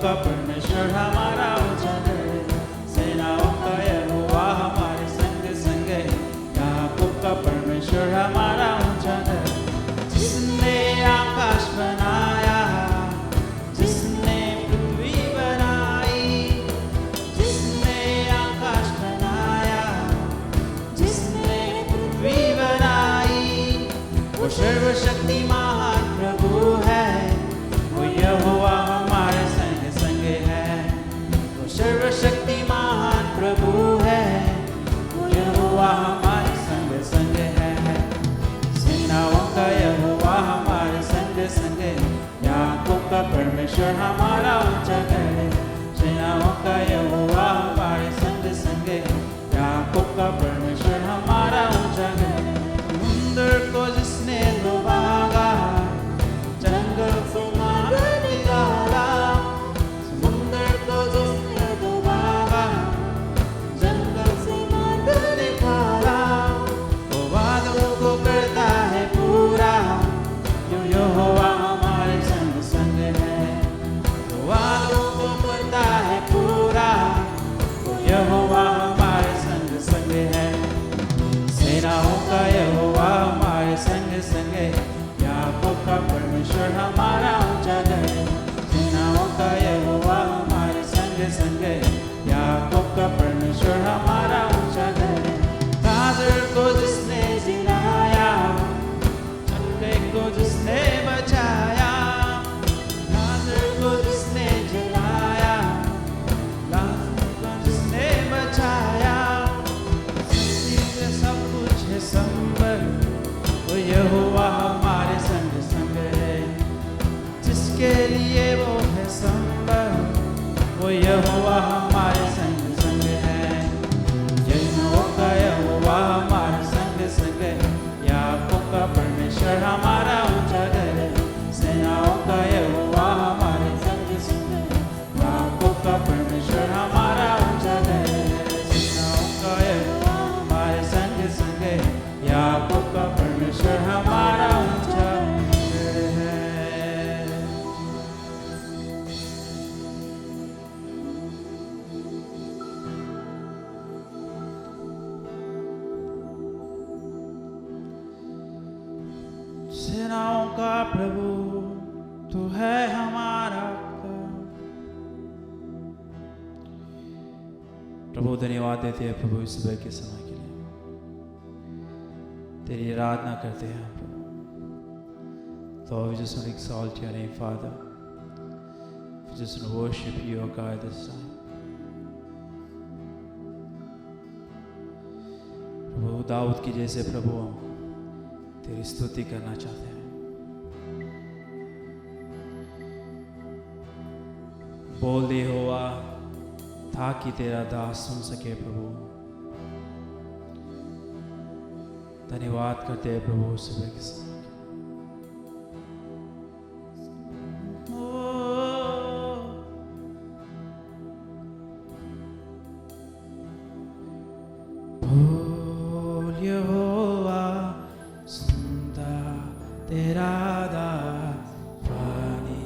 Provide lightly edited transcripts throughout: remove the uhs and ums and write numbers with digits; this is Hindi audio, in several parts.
का परमेश्वर हमारा ऊंचा है, सेनाओं का यहोवा हमारे संग संग है, याकूब का परमेश्वर हमारा ऊंचा है। जिसने आकाश बनाया, जिसने पृथ्वी बनाई, जिसने आकाश बनाया, जिसने पृथ्वी बनाई, वो सर्वशक्तिमान प्रभु है, वो यहोवा हमारे संग संग है। वो सर्वशक्तिमान प्रभु है, वो यहोवा हमारे संग संग है। सेनाओं का यहोवा हमारे संग संग है, याकूब का परमेश्वर हमारा ऊंचा है। सेनाओं का यहोवा हमारे संग संग है, याकूब का परमेश्वर हमारा ऊंचा है। समुद्र को जिसने डुबागा, जंगल को मार निकाला, समुद्र को जिसने डुबागा, जंगल से मार निकाला, वो वादों को करता है पूरा, जो यहोवा हमारे संग संग है। वो वादों को करता है पूरा, वो यहोवा हमारे संग संग है। सेनाओं का यहोवा हमारे संग संग है, याकूब का परमेश्वर हमारा ऊंचा है। सेनाओं का यहोवा हमारे संग संग है, याकूब का परमेश्वर हमारा ऊंचा है। गाजर को जिसने जिलाया, चक्के को जिसने बचाया, गाजर को जिसने जलाया, लाजर को जिसने बचाया, सब कुछ है संभव, वो यहोवा हमारे संग संग है। जिसके लिए वो है संभव, वो यहोवा हमारे संग संग है। यहोवा का यहोवा हमारे संग संग है, याकूब का परमेश्वर हमारा ऊंचा है। सेनाओं का यहोवा हमारे संग संग है, याकूब का परमेश्वर हमारा ऊंचा है। सेनाओं का यहोवा हमारे संग संग है, याकूब का परमेश्वर हमारा ऊंचा है। सेनाओं का प्रभु तू है हमारा प्रभु। धन्यवाद देते हैं प्रभु इस सुबह के समय के लिए, तेरी आराधना करते हैं प्रभु। Lord, we just want to exalt your name, Father. We just want to worship you, O God, this time. प्रभु दाऊद की जैसे प्रभु हम तेरी स्तुति करना चाहते हैं। बोल दे हुआ ताकि तेरा दास सुन सके प्रभु। धन्यवाद करते हैं प्रभु सुबह के समय। बोल यहोवा सुनता तेरा दास वाणी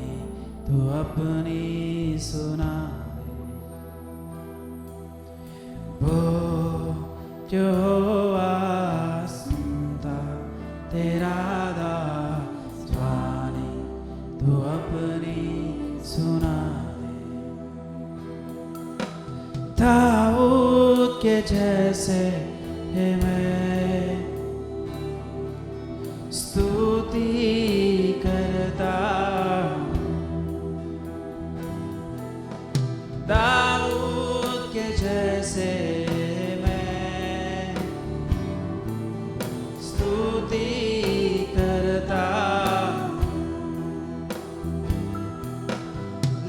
तू अपनी सुना। यहोवा सुनता तेरा दास वाणी तू अपनी सुना दे। दाऊद के जैसे है मैं स्तुति करता, दाऊद के जैसे करता,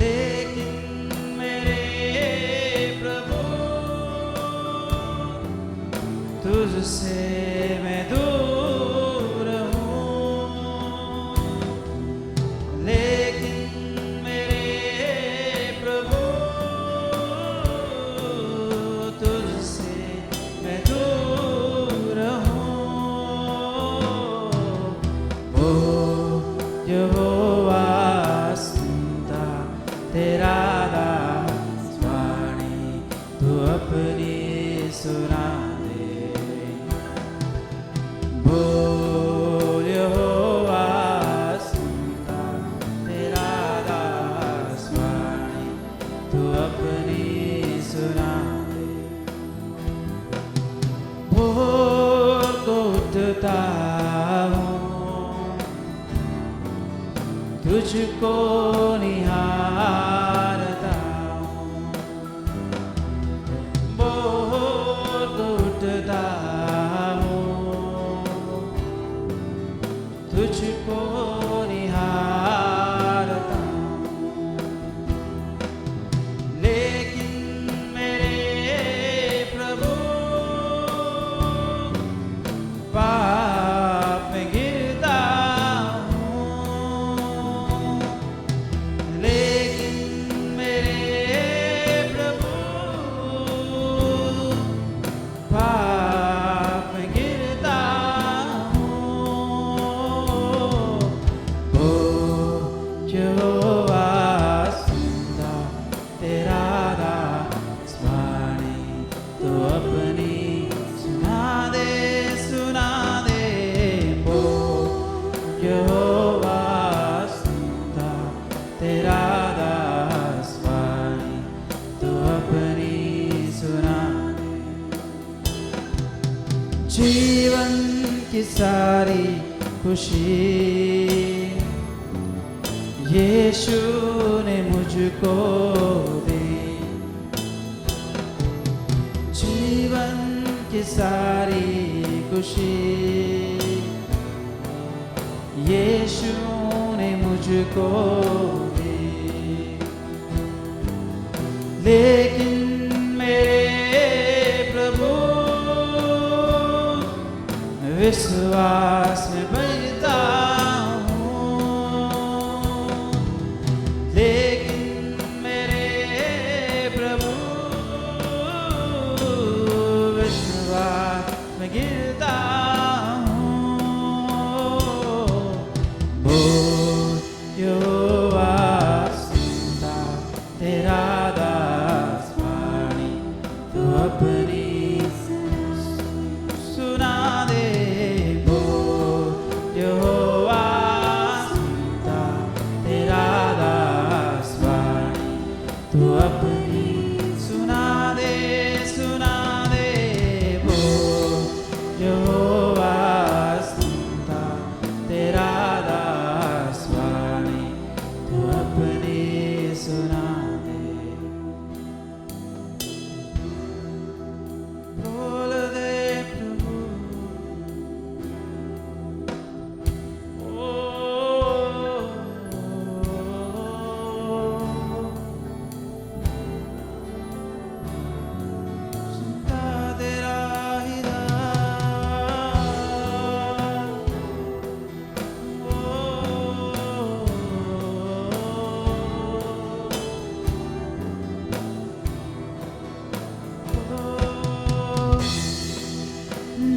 लेकिन मेरे प्रभु तुझसे मैं दूर हूँ, लेकिन मेरे प्रभु तुझसे मैं दूर हूँ। यहोवा सुनता तेरा उठता हूँ, तुझको निहारता हूँ, बहुत उठता हूँ, तुझको निहारता हूँ। लेकिन मेरे प्रभु पाप में गिरता हूँ, लेकिन मेरे प्रभु पाप में गिरता हूँ। ओ यहोवा सुनता तेरा दास वाणी, तो अपनी सुना दे, सुना दे। ओ यहोवा सुनता तेरा दास वाणी, तो अपनी सुना दे। जीवन की सारी खुशी यीशु ने मुझको दी, जीवन की सारी खुशी यीशु ने मुझको दी। लेकिन मेरे प्रभु विश्वास में बढ़ता हूँ, लेकिन मेरे प्रभु विश्वास में गिरता हूँ। ओ यहोवा सुनता तेरा दास वाणी, तो अपनी सुना दे। ओ यहोवा सुनता तेरा दास वाणी, तो अपनी सुना दे, सुना दे। ओ यहोवा सुनता तेरा दास वाणी, तो अपनी सुना दे। बोल दे प्रभु, ओ सुनता तेरा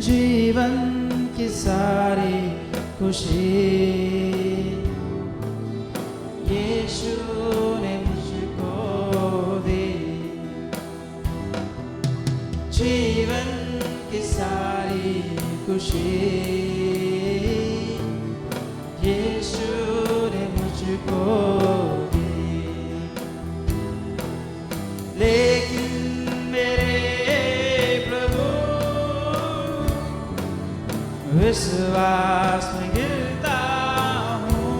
जीवन की सारी खुशी यीशु ने मुझको दी, जीवन की सारी खुशी यीशु ने मुझको दी। लेकिन मेरे प्रभु विश्वास में गिरता हूँ,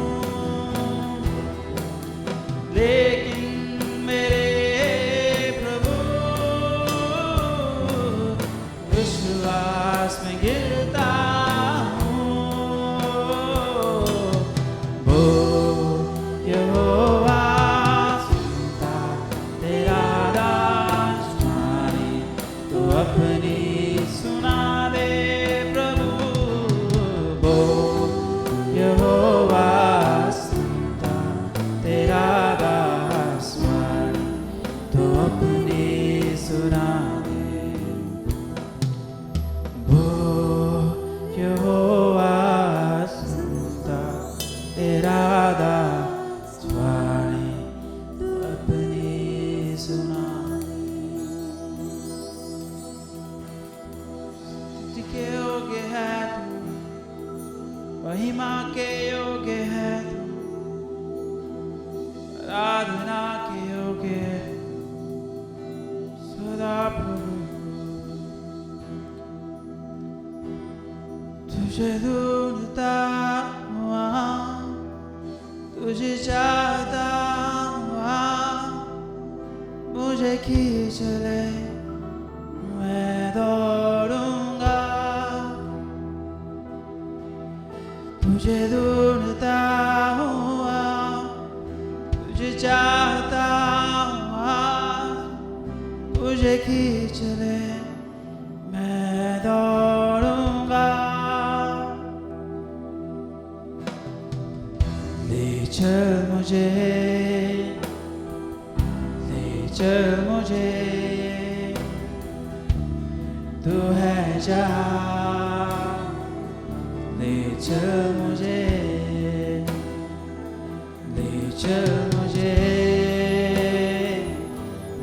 लेकिन मेरे प्रभु विश्वास में गिरता हूँ। ओ यहोवा सुनता तेरा दास वाणी, तो अपनी सुना दे प्रभु। ओ यहोवा सुनता तेरा दास वाणी, तो अपनी सुना दे। ओ यहोवा सुनता तेरा दास वाणी, तो अपनी सुना दे। स्तुति के योग्य है तू, महिमा के योग्य है तू, आराधना के योग्य है सदा प्रभु। तुझे ढूंढता हुआ, तुझे चाहता हुआ, मुझे खींच ले, मैं दौड़ूंगा। तुझे ढूंढता हुआ, तुझे चाहता हुआ, मुझे खींच ले, मैं दौड़ूंगा। ले चल मुझे, ले चल मुझे, तू है जहाँ, ले चल मुझे, ले चल मुझे,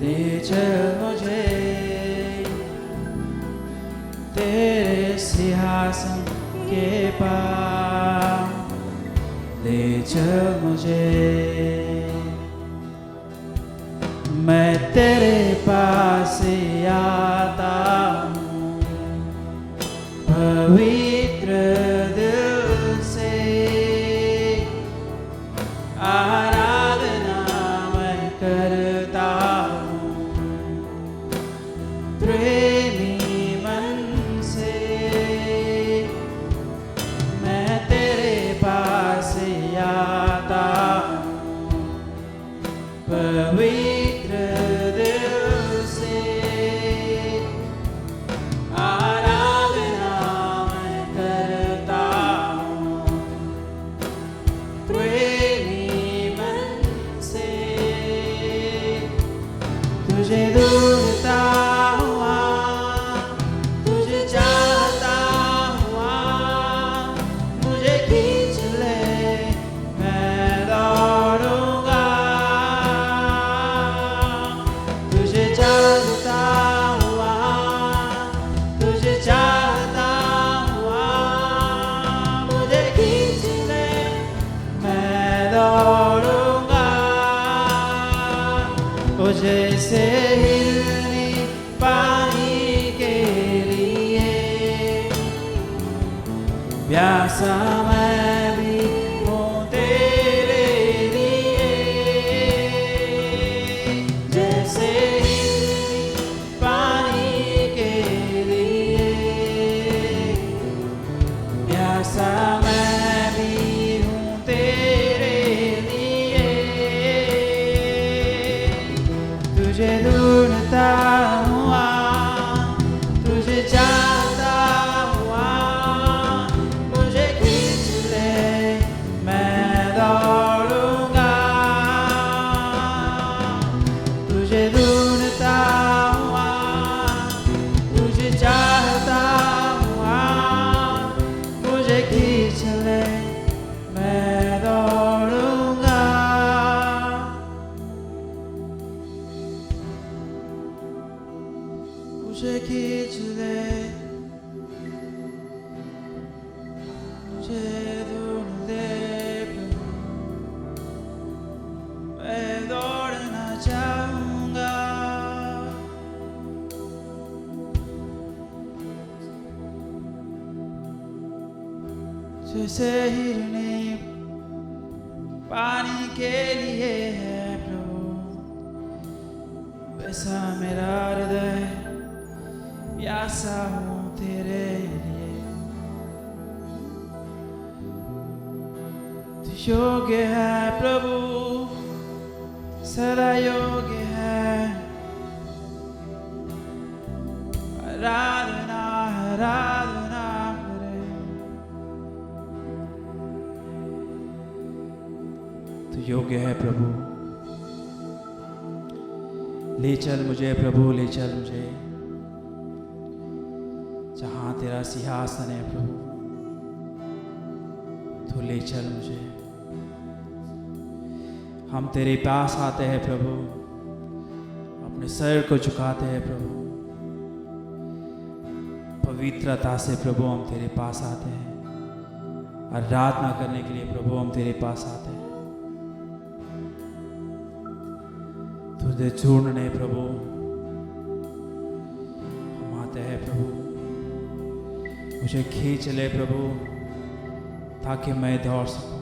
ले चल मुझे, तेरे सिंहासन के पास ले चल मुझे। मैं तेरे पास आता हूँ पवित्र दिल से, आराधना मैं करता हूँ प्रेमी मन से। मैं तेरे पास आता हूँ पवित्र दिल से, आराधना मैं करता हूँ प्रेमी मन से। तुझे ढूंढता हुआ, तुझे चाहता हुआ, मुझे खींच ले, मैं दौड़ूंगा। तुझे चाहता हुआ, तुझे चाहता हुआ, मुझे खींच ले, मैं दौड़ूंगा। ओ जैसे हिरनी पानी के लिए, प्यासा मैं भी हूँ तेरे लिए। जैसे हिरनी पानी के लिए, प्यासा मैं भी हूँ तेरे लिए। तुझे ढूंढता हुआ, तुझे चाहता हुआ, मुझे खींच ले, मैं दौड़ूंगा। तुझे ढूंढता हुआ, तुझे चाहता हुआ, मुझे खींच ले, मैं दौड़ूंगा। मुझे खींच ले, मुझे ढूंढ ले प्रभु, मैं दौड़ना चाहूंगा। जैसे हिरनी पानी के लिए है प्रभु, वैसा मेरा हृदय प्यासा हूँ तेरे लिए। तू योग्य है प्रभु, सदा योग्य है, आराधना आराधना करे। तू योग्य है प्रभु, ले चल मुझे प्रभु, ले चल मुझे जहाँ तेरा सिंहासन है प्रभु। तो ले चल मुझे, हम तेरे पास आते हैं प्रभु, अपने सर को झुकाते हैं प्रभु, पवित्रता से प्रभु हम तेरे पास आते हैं। आराधना करने के लिए प्रभु हम तेरे पास आते हैं, तुझे ढूंढने प्रभु हम आते हैं प्रभु। मुझे खींच ले प्रभु, ताकि मैं दौड़ सकूं।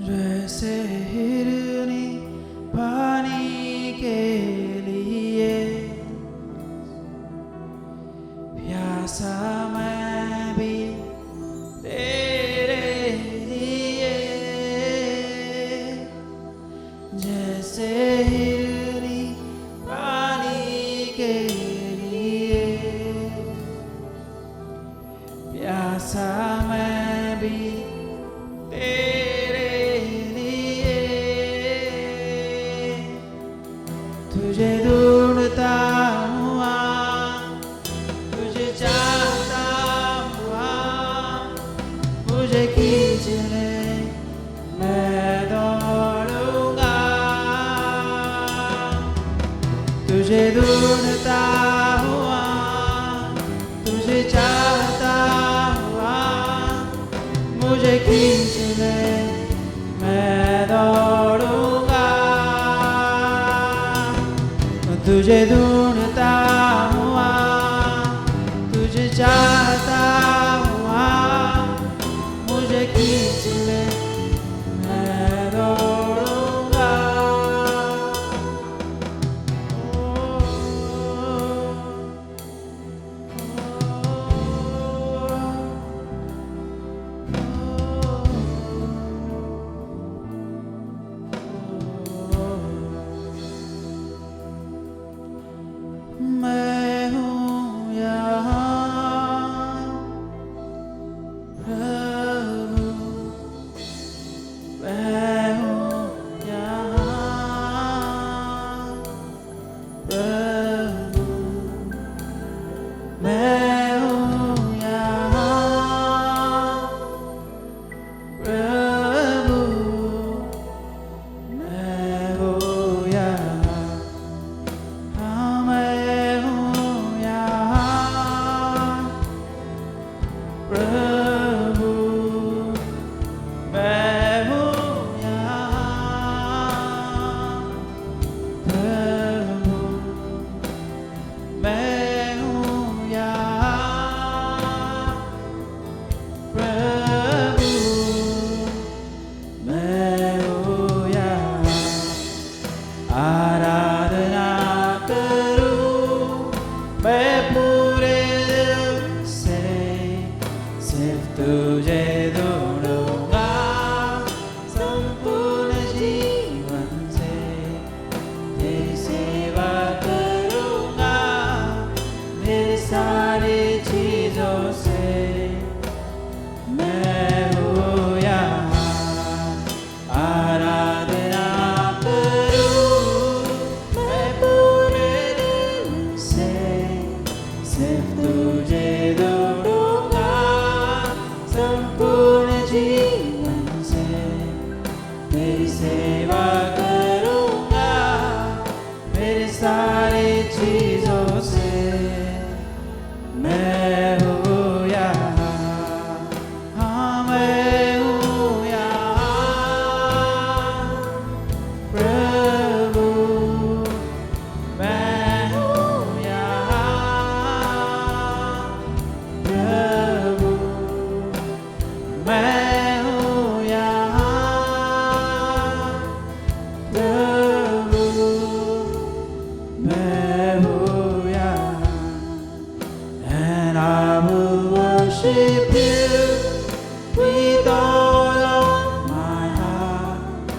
जैसे हिरनी पानी के लिए प्यासा मैं भी तेरे लिए, जैसे हिरनी पानी के लिए प्यासा मैं भी तेरे लिए, तुझे ढूंढता हुआ, तुझे चाहता हुआ, मुझे खींच ले मैं दौड़ूंगा। तुझे ढूंढता हुआ, तुझे चाहता हुआ, मुझे खींच ले मैं दौड़ूंगा। तुझे ढूंढता हुआ, तुझे चाहता हुआ, मुझे खींच ले मैं दौड़ूंगा। मैं हूँ यहाँ प्रभु, मैं हूँ यहाँ प्रभु, मैं हूँ यहाँ प्रभु, मैं हूँ यहाँ, हाँ मैं हूँ यहाँ प्रभु, मैं हूँ यहाँ प्रभु, मैं हूँ यहाँ प्रभु, मैं हूँ यहाँ। आराधना करूं मैं पूरे दिल से, सिर्फ तुझे ढूंढूंगा संपूर्ण जीवन से, तेरी सेवा करूंगा मेरी सारी चीजों से। मैं हूँ यहाँ, आराधना करूं मैं पूरे दिल से, सिर्फ तुझे ढूंढूंगा संपूर्ण जीवन से, तेरी सेवा करूंगा मेरी सारी चीजों से। मैं हूँ यहाँ, हाँ मैं हूँ यहाँ प्रभु, मैं हूँ यहाँ प्रभु, मैं हूँ यहाँ प्रभु, मैं हूँ यहाँ। And I will worship you with all of my heart,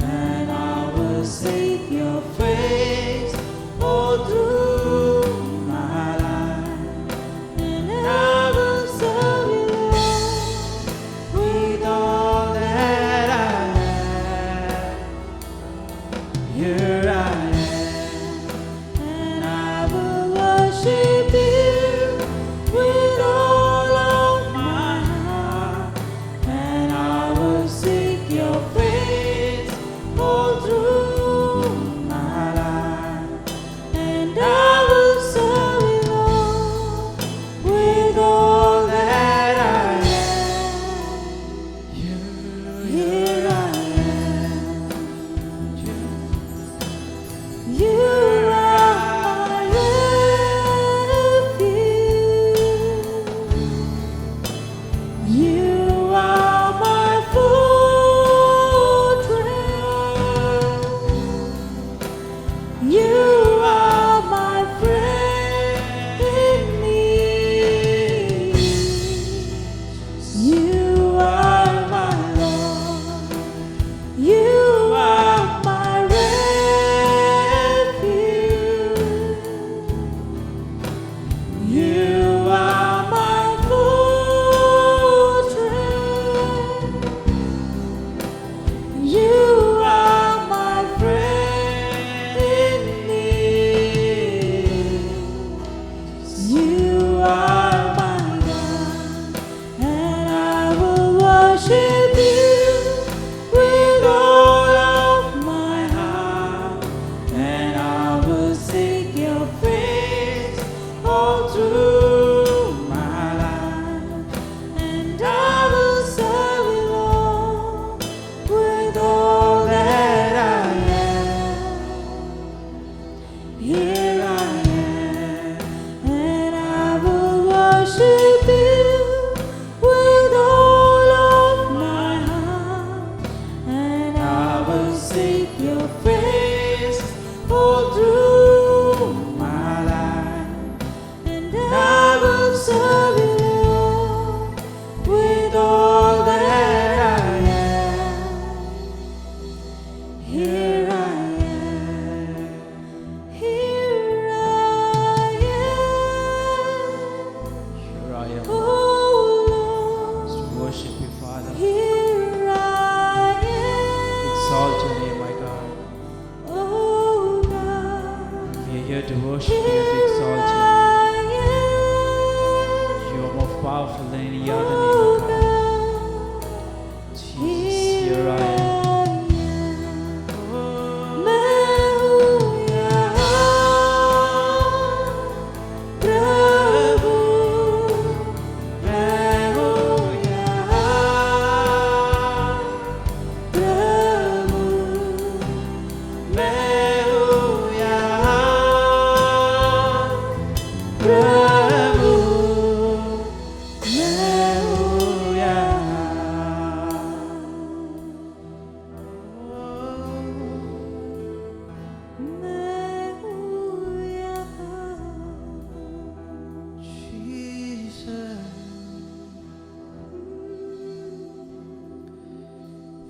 and I will seek your face all through my life, and I will serve you, Lord, with all that I have. Here I am, and I will worship you with all of my heart, and I will seek your face all through my life, and I will serve you, Lord, with all that I am. Here I am. will seek your face all through my life, and I will serve you, Lord, with all that I am. Here I am, here I am. Oh Lord, to worship you, Father. Here I am. Exalt your name, my God. Oh God, we are here to worship you and to exalt you. You are more powerful than any other name, oh God. Jesus, here I am.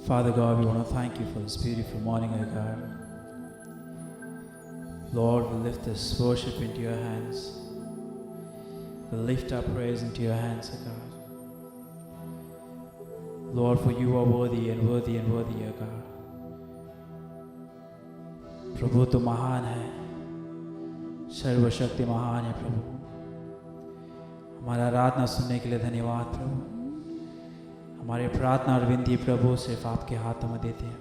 Father God, we want to thank you for this beautiful morning, oh God. Lord, we lift this worship into your hands. We lift our praise into your hands, oh God. Lord, for you are worthy and worthy and worthy, oh God. प्रभु तो महान है, सर्वशक्ति महान है प्रभु। हमारा आराधना सुनने के लिए धन्यवाद प्रभु। हमारे प्रार्थना और विनती प्रभु सिर्फ आपके हाथों में देते हैं।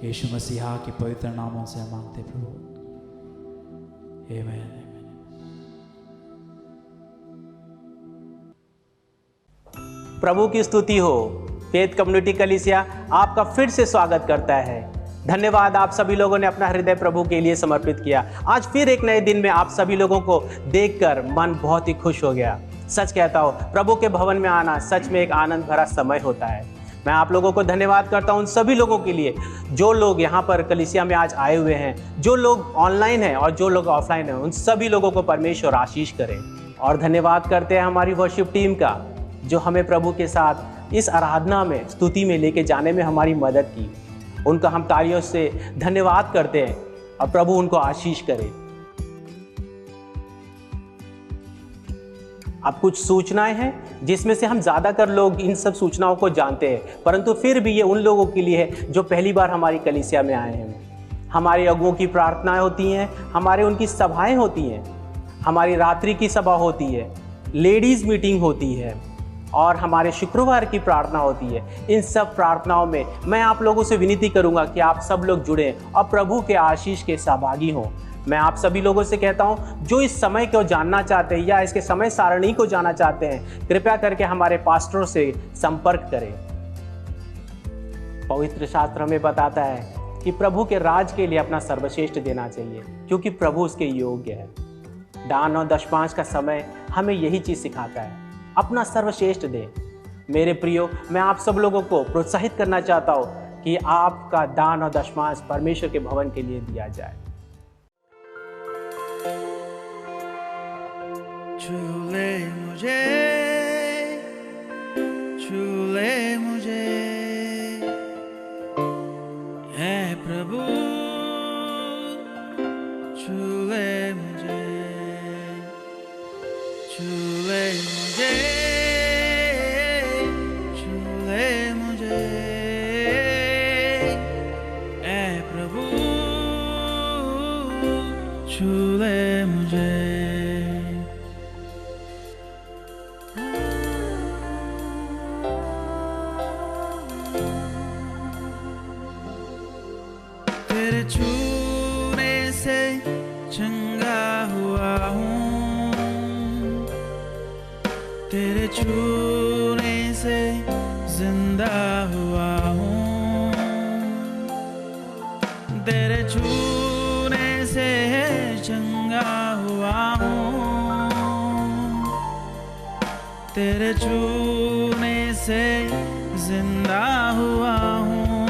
यीशु मसीहा के पवित्र नामों से हम मांगते प्रभु, आमीन। प्रभु की स्तुति हो। फेथ कम्युनिटी कलीसिया आपका फिर से स्वागत करता है। धन्यवाद, आप सभी लोगों ने अपना हृदय प्रभु के लिए समर्पित किया। आज फिर एक नए दिन में आप सभी लोगों को देखकर मन बहुत ही खुश हो गया। सच कहता हूँ, प्रभु के भवन में आना सच में एक आनंद भरा समय होता है। मैं आप लोगों को धन्यवाद करता हूँ उन सभी लोगों के लिए जो लोग यहाँ पर कलीसिया में आज आए हुए हैं, जो लोग ऑनलाइन हैं और जो लोग ऑफलाइन हैं। उन सभी लोगों को परमेश्वर आशीष करे। और धन्यवाद करते हैं हमारी वर्शिप टीम का, जो हमें प्रभु के साथ इस आराधना में, स्तुति में लेके जाने में हमारी मदद की। उनका हम तालियों से धन्यवाद करते हैं और प्रभु उनको आशीष करे। अब कुछ सूचनाएं हैं जिसमें से हम ज़्यादातर लोग इन सब सूचनाओं को जानते हैं, परंतु फिर भी ये उन लोगों के लिए है जो पहली बार हमारी कलीसिया में आए हैं। हमारे अगुओं की प्रार्थनाएं होती हैं, हमारे उनकी सभाएं होती हैं, हमारी रात्रि की सभा होती है, लेडीज़ मीटिंग होती है और हमारे शुक्रवार की प्रार्थना होती है। इन सब प्रार्थनाओं में मैं आप लोगों से विनती करूंगा कि आप सब लोग जुड़ें और प्रभु के आशीष के सहभागी हों। मैं आप सभी लोगों से कहता हूं, जो इस समय को जानना चाहते हैं या इसके समय सारणी को जानना चाहते हैं, कृपया करके हमारे पास्टरों से संपर्क करें। पवित्र शास्त्र में बताता है कि प्रभु के राज के लिए अपना सर्वश्रेष्ठ देना चाहिए, क्योंकि प्रभु उसके योग्य है। दान और दशमांश का समय हमें यही चीज़ सिखाता है, अपना सर्वश्रेष्ठ दें। मेरे प्रियो, मैं आप सब लोगों को प्रोत्साहित करना चाहता हूँ कि आपका दान और दशमांश परमेश्वर के भवन के लिए दिया जाए। छू ले मुझे, छू ले मुझे, है प्रभु, छू ले मुझे, छू ले मुझे, छू ले मुझे, है प्रभु, छू ले मुझे। तेरे छूने से चंगा हुआ हूँ, तेरे छूने से जिंदा हुआ हूँ, तेरे छूने से चंगा हुआ हूँ, तेरे छूने से जिंदा हुआ हूँ।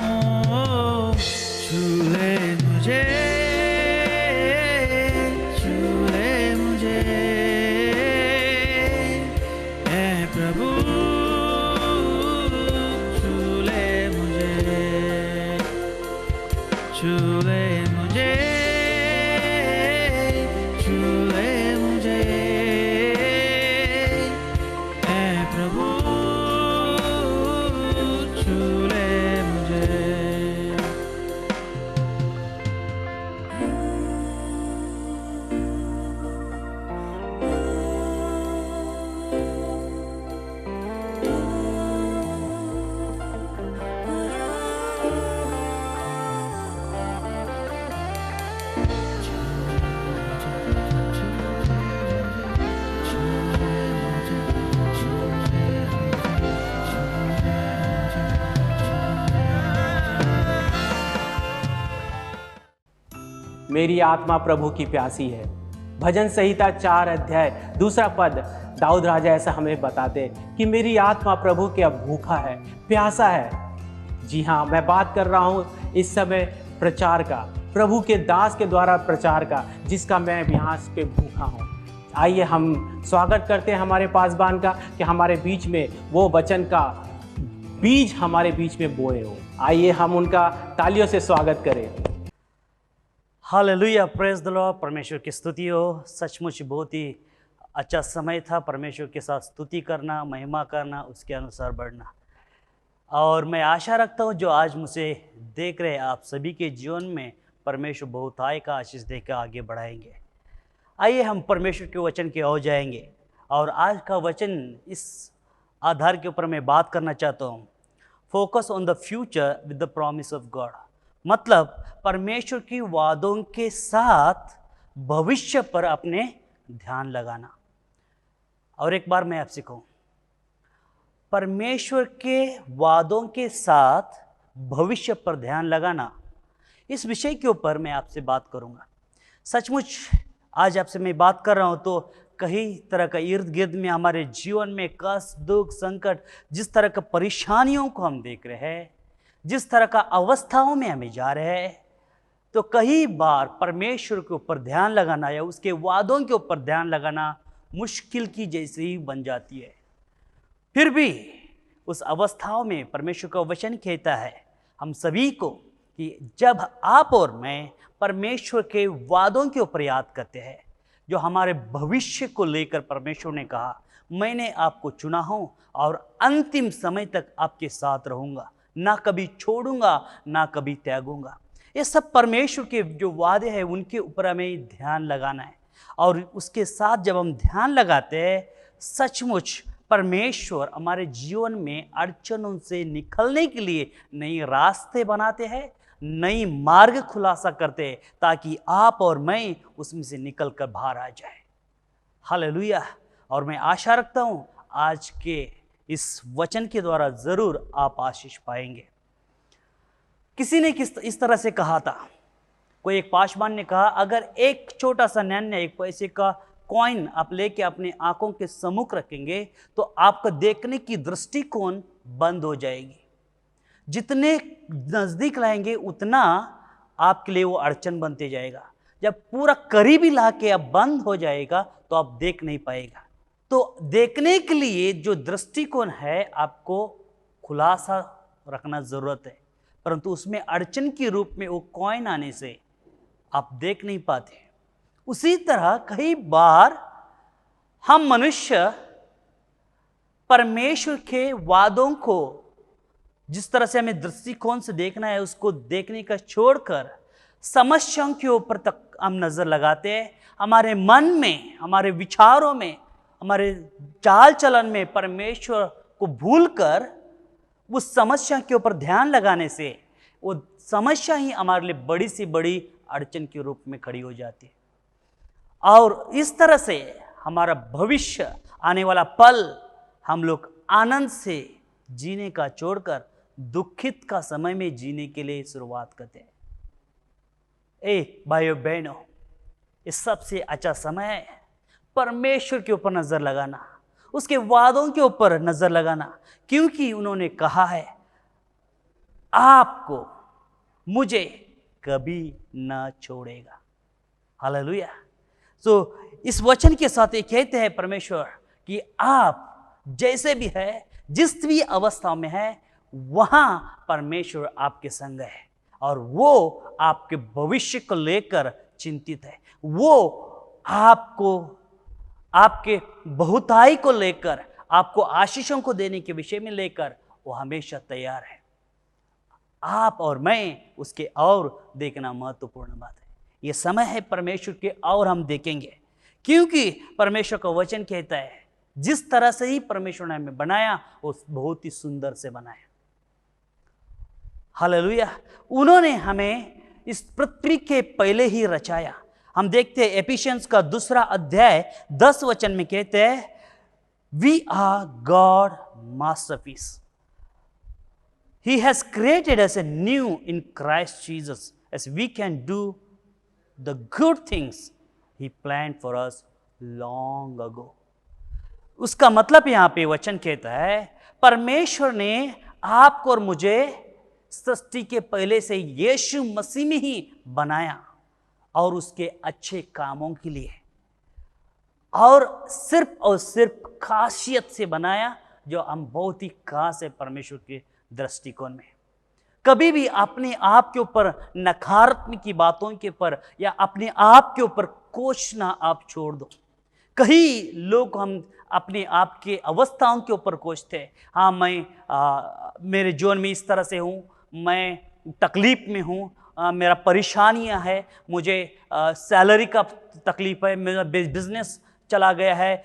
छू ले मुझे, छू ले मुझे, ऐ प्रभु छू ले मुझे। मेरी आत्मा प्रभु की प्यासी है। भजन संहिता 4 अध्याय 2 पद दाऊद राजा ऐसा हमें बताते हैं कि मेरी आत्मा प्रभु के अब भूखा है, प्यासा है। जी हाँ, मैं बात कर रहा हूँ इस समय प्रचार का, प्रभु के दास के द्वारा प्रचार का, जिसका मैं यहाँ पे भूखा हूँ। आइए हम स्वागत करते हैं हमारे पासबान का कि हमारे बीच में वो वचन का बीज हमारे बीच में बोए हो। आइए हम उनका तालियों से स्वागत करें। Hallelujah, praise the Lord. परमेश्वर की स्तुति हो। सचमुच बहुत ही अच्छा समय था परमेश्वर के साथ स्तुति करना, महिमा करना, उसके अनुसार बढ़ना। और मैं आशा रखता हूँ जो आज मुझे देख रहे आप सभी के जीवन में परमेश्वर बहुतायत का आशीष देकर आगे बढ़ाएंगे। आइए हम परमेश्वर के वचन की ओर जाएंगे और आज का वचन इस आधार के ऊपर मैं बात करना चाहता हूँ, focus on the future with the promise of God. मतलब परमेश्वर की वादों के साथ भविष्य पर अपने ध्यान लगाना। और एक बार मैं आपसे कहूँ, परमेश्वर के वादों के साथ भविष्य पर ध्यान लगाना, इस विषय के ऊपर मैं आपसे बात करूँगा। सचमुच आज आपसे मैं बात कर रहा हूँ तो कई तरह का इर्द गिर्द में हमारे जीवन में कष्ट, दुख, संकट, जिस तरह का परेशानियों को हम देख रहे हैं, जिस तरह का अवस्थाओं में हमें जा रहे हैं, तो कई बार परमेश्वर के ऊपर ध्यान लगाना या उसके वादों के ऊपर ध्यान लगाना मुश्किल की जैसी ही बन जाती है। फिर भी उस अवस्थाओं में परमेश्वर का वचन कहता है हम सभी को कि जब आप और मैं परमेश्वर के वादों के ऊपर याद करते हैं, जो हमारे भविष्य को लेकर परमेश्वर ने कहा, मैंने आपको चुना हूँ और अंतिम समय तक आपके साथ रहूँगा, ना कभी छोड़ूंगा, ना कभी त्यागूंगा। ये सब परमेश्वर के जो वादे हैं उनके ऊपर हमें ध्यान लगाना है। और उसके साथ जब हम ध्यान लगाते हैं, सचमुच परमेश्वर हमारे जीवन में अड़चनों से निकलने के लिए नए रास्ते बनाते हैं, नई मार्ग खुलासा करते हैं, ताकि आप और मैं उसमें से निकल कर बाहर आ जाए। हालेलुया। और मैं आशा रखता हूँ आज के इस वचन के द्वारा जरूर आप आशीष पाएंगे। किसी ने इस तरह से कहा था, कोई एक पासवान ने कहा, अगर एक छोटा सा नन्हा एक पैसे का कॉइन आप लेके अपने आंखों के सम्मुख रखेंगे तो आपका देखने की दृष्टिकोण बंद हो जाएगी। जितने नज़दीक लाएंगे उतना आपके लिए वो अड़चन बनते जाएगा। जब पूरा करीबी ला के अब बंद हो जाएगा तो आप देख नहीं पाएगा। तो देखने के लिए जो दृष्टिकोण है आपको खुलासा रखना ज़रूरत है, परंतु उसमें अड़चन के रूप में वो कॉइन आने से आप देख नहीं पाते। उसी तरह कई बार हम मनुष्य परमेश्वर के वादों को जिस तरह से हमें दृष्टिकोण से देखना है उसको देखने का छोड़कर समस्याओं के ऊपर तक हम नज़र लगाते हैं। हमारे मन में, हमारे विचारों में, हमारे चाल चलन में परमेश्वर को भूलकर उस समस्या के ऊपर ध्यान लगाने से वो समस्या ही हमारे लिए बड़ी से बड़ी अड़चन के रूप में खड़ी हो जाती है। और इस तरह से हमारा भविष्य, आने वाला पल हम लोग आनंद से जीने का छोड़कर दुखित का समय में जीने के लिए शुरुआत करते हैं। भाइयों बहनों, ये सबसे अच्छा समय है परमेश्वर के ऊपर नजर लगाना, उसके वादों के ऊपर नजर लगाना, क्योंकि उन्होंने कहा है आपको, मुझे कभी ना छोड़ेगा। हालेलुया। तो इस वचन के साथ ये कहते हैं परमेश्वर कि आप जैसे भी है, जिस भी अवस्था में है, वहां परमेश्वर आपके संग है। और वो आपके भविष्य को लेकर चिंतित है। वो आपको, आपके बहुताई को लेकर, आपको आशीषों को देने के विषय में लेकर वो हमेशा तैयार है। आप और मैं उसके और देखना महत्वपूर्ण बात है। ये समय है परमेश्वर के और हम देखेंगे, क्योंकि परमेश्वर का वचन कहता है जिस तरह से ही परमेश्वर ने हमें बनाया वो बहुत ही सुंदर से बनाया। हालेलुया। उन्होंने हमें इस पृथ्वी के पहले ही रचाया। हम देखते हैं एफिशियंस का 2 अध्याय 10 वचन में कहते हैं we are God masterpiece, he has created us new in Christ Jesus as we can do the good things he plan for us long ago. उसका मतलब यहां पे वचन कहता है परमेश्वर ने आपको और मुझे सृष्टि के पहले से यीशु मसीह में ही बनाया और उसके अच्छे कामों के लिए, और सिर्फ खासियत से बनाया जो हम बहुत ही खास है परमेश्वर के दृष्टिकोण में। कभी भी अपने आप के ऊपर नकारात्मक की बातों के ऊपर या अपने आप के ऊपर कोसना आप छोड़ दो। कई लोग हम अपने आप के अवस्थाओं के ऊपर कोसते हैं। हाँ, मैं मेरे जीवन में इस तरह से हूँ, मैं तकलीफ में हूँ, मेरा परेशानियाँ है, मुझे सैलरी का तकलीफ है, मेरा बिजनेस चला गया है,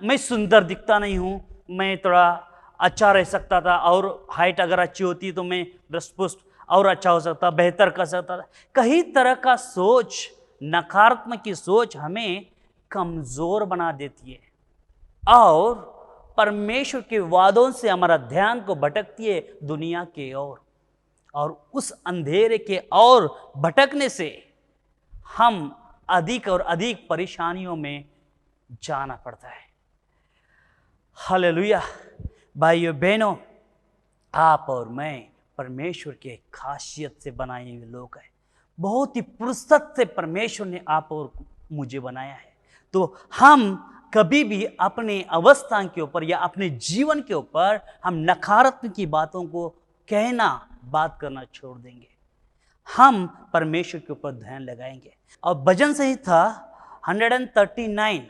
मैं सुंदर दिखता नहीं हूँ, मैं थोड़ा अच्छा रह सकता था और हाइट अगर अच्छी होती तो मैं दृष्टपुष्ट और अच्छा हो सकता, बेहतर कर सकता था। कई तरह का सोच, नकारात्मक की सोच हमें कमज़ोर बना देती है और परमेश्वर के वादों से हमारा ध्यान को भटकती है दुनिया के ओर, और उस अंधेरे के और भटकने से हम अधिक और अधिक परेशानियों में जाना पड़ता है। हालेलुया। भाइयों बहनों, आप और मैं परमेश्वर के खासियत से बनाए हुए लोग हैं। बहुत ही फुर्सत से परमेश्वर ने आप और मुझे बनाया है। तो हम कभी भी अपने अवस्था के ऊपर या अपने जीवन के ऊपर हम नकारात्मक की बातों को कहना, बात करना छोड़ देंगे। हम परमेश्वर के ऊपर ध्यान लगाएंगे। और भजन संहिता 139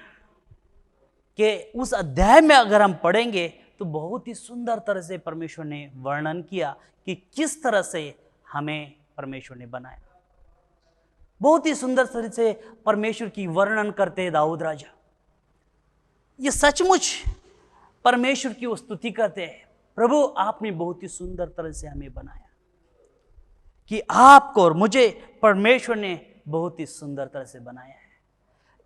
के उस अध्याय में अगर हम पढ़ेंगे तो बहुत ही सुंदर तरह से परमेश्वर ने वर्णन किया कि किस तरह से हमें परमेश्वर ने बनाया। बहुत ही सुंदर तरह से परमेश्वर की वर्णन करते हैं दाऊद राजा। ये सचमुच परमेश्वर की स्तुति करते हैं, प्रभु आपने बहुत ही सुंदर तरह से हमें बनाया, कि आपको और मुझे परमेश्वर ने बहुत ही सुंदर तरह से बनाया है।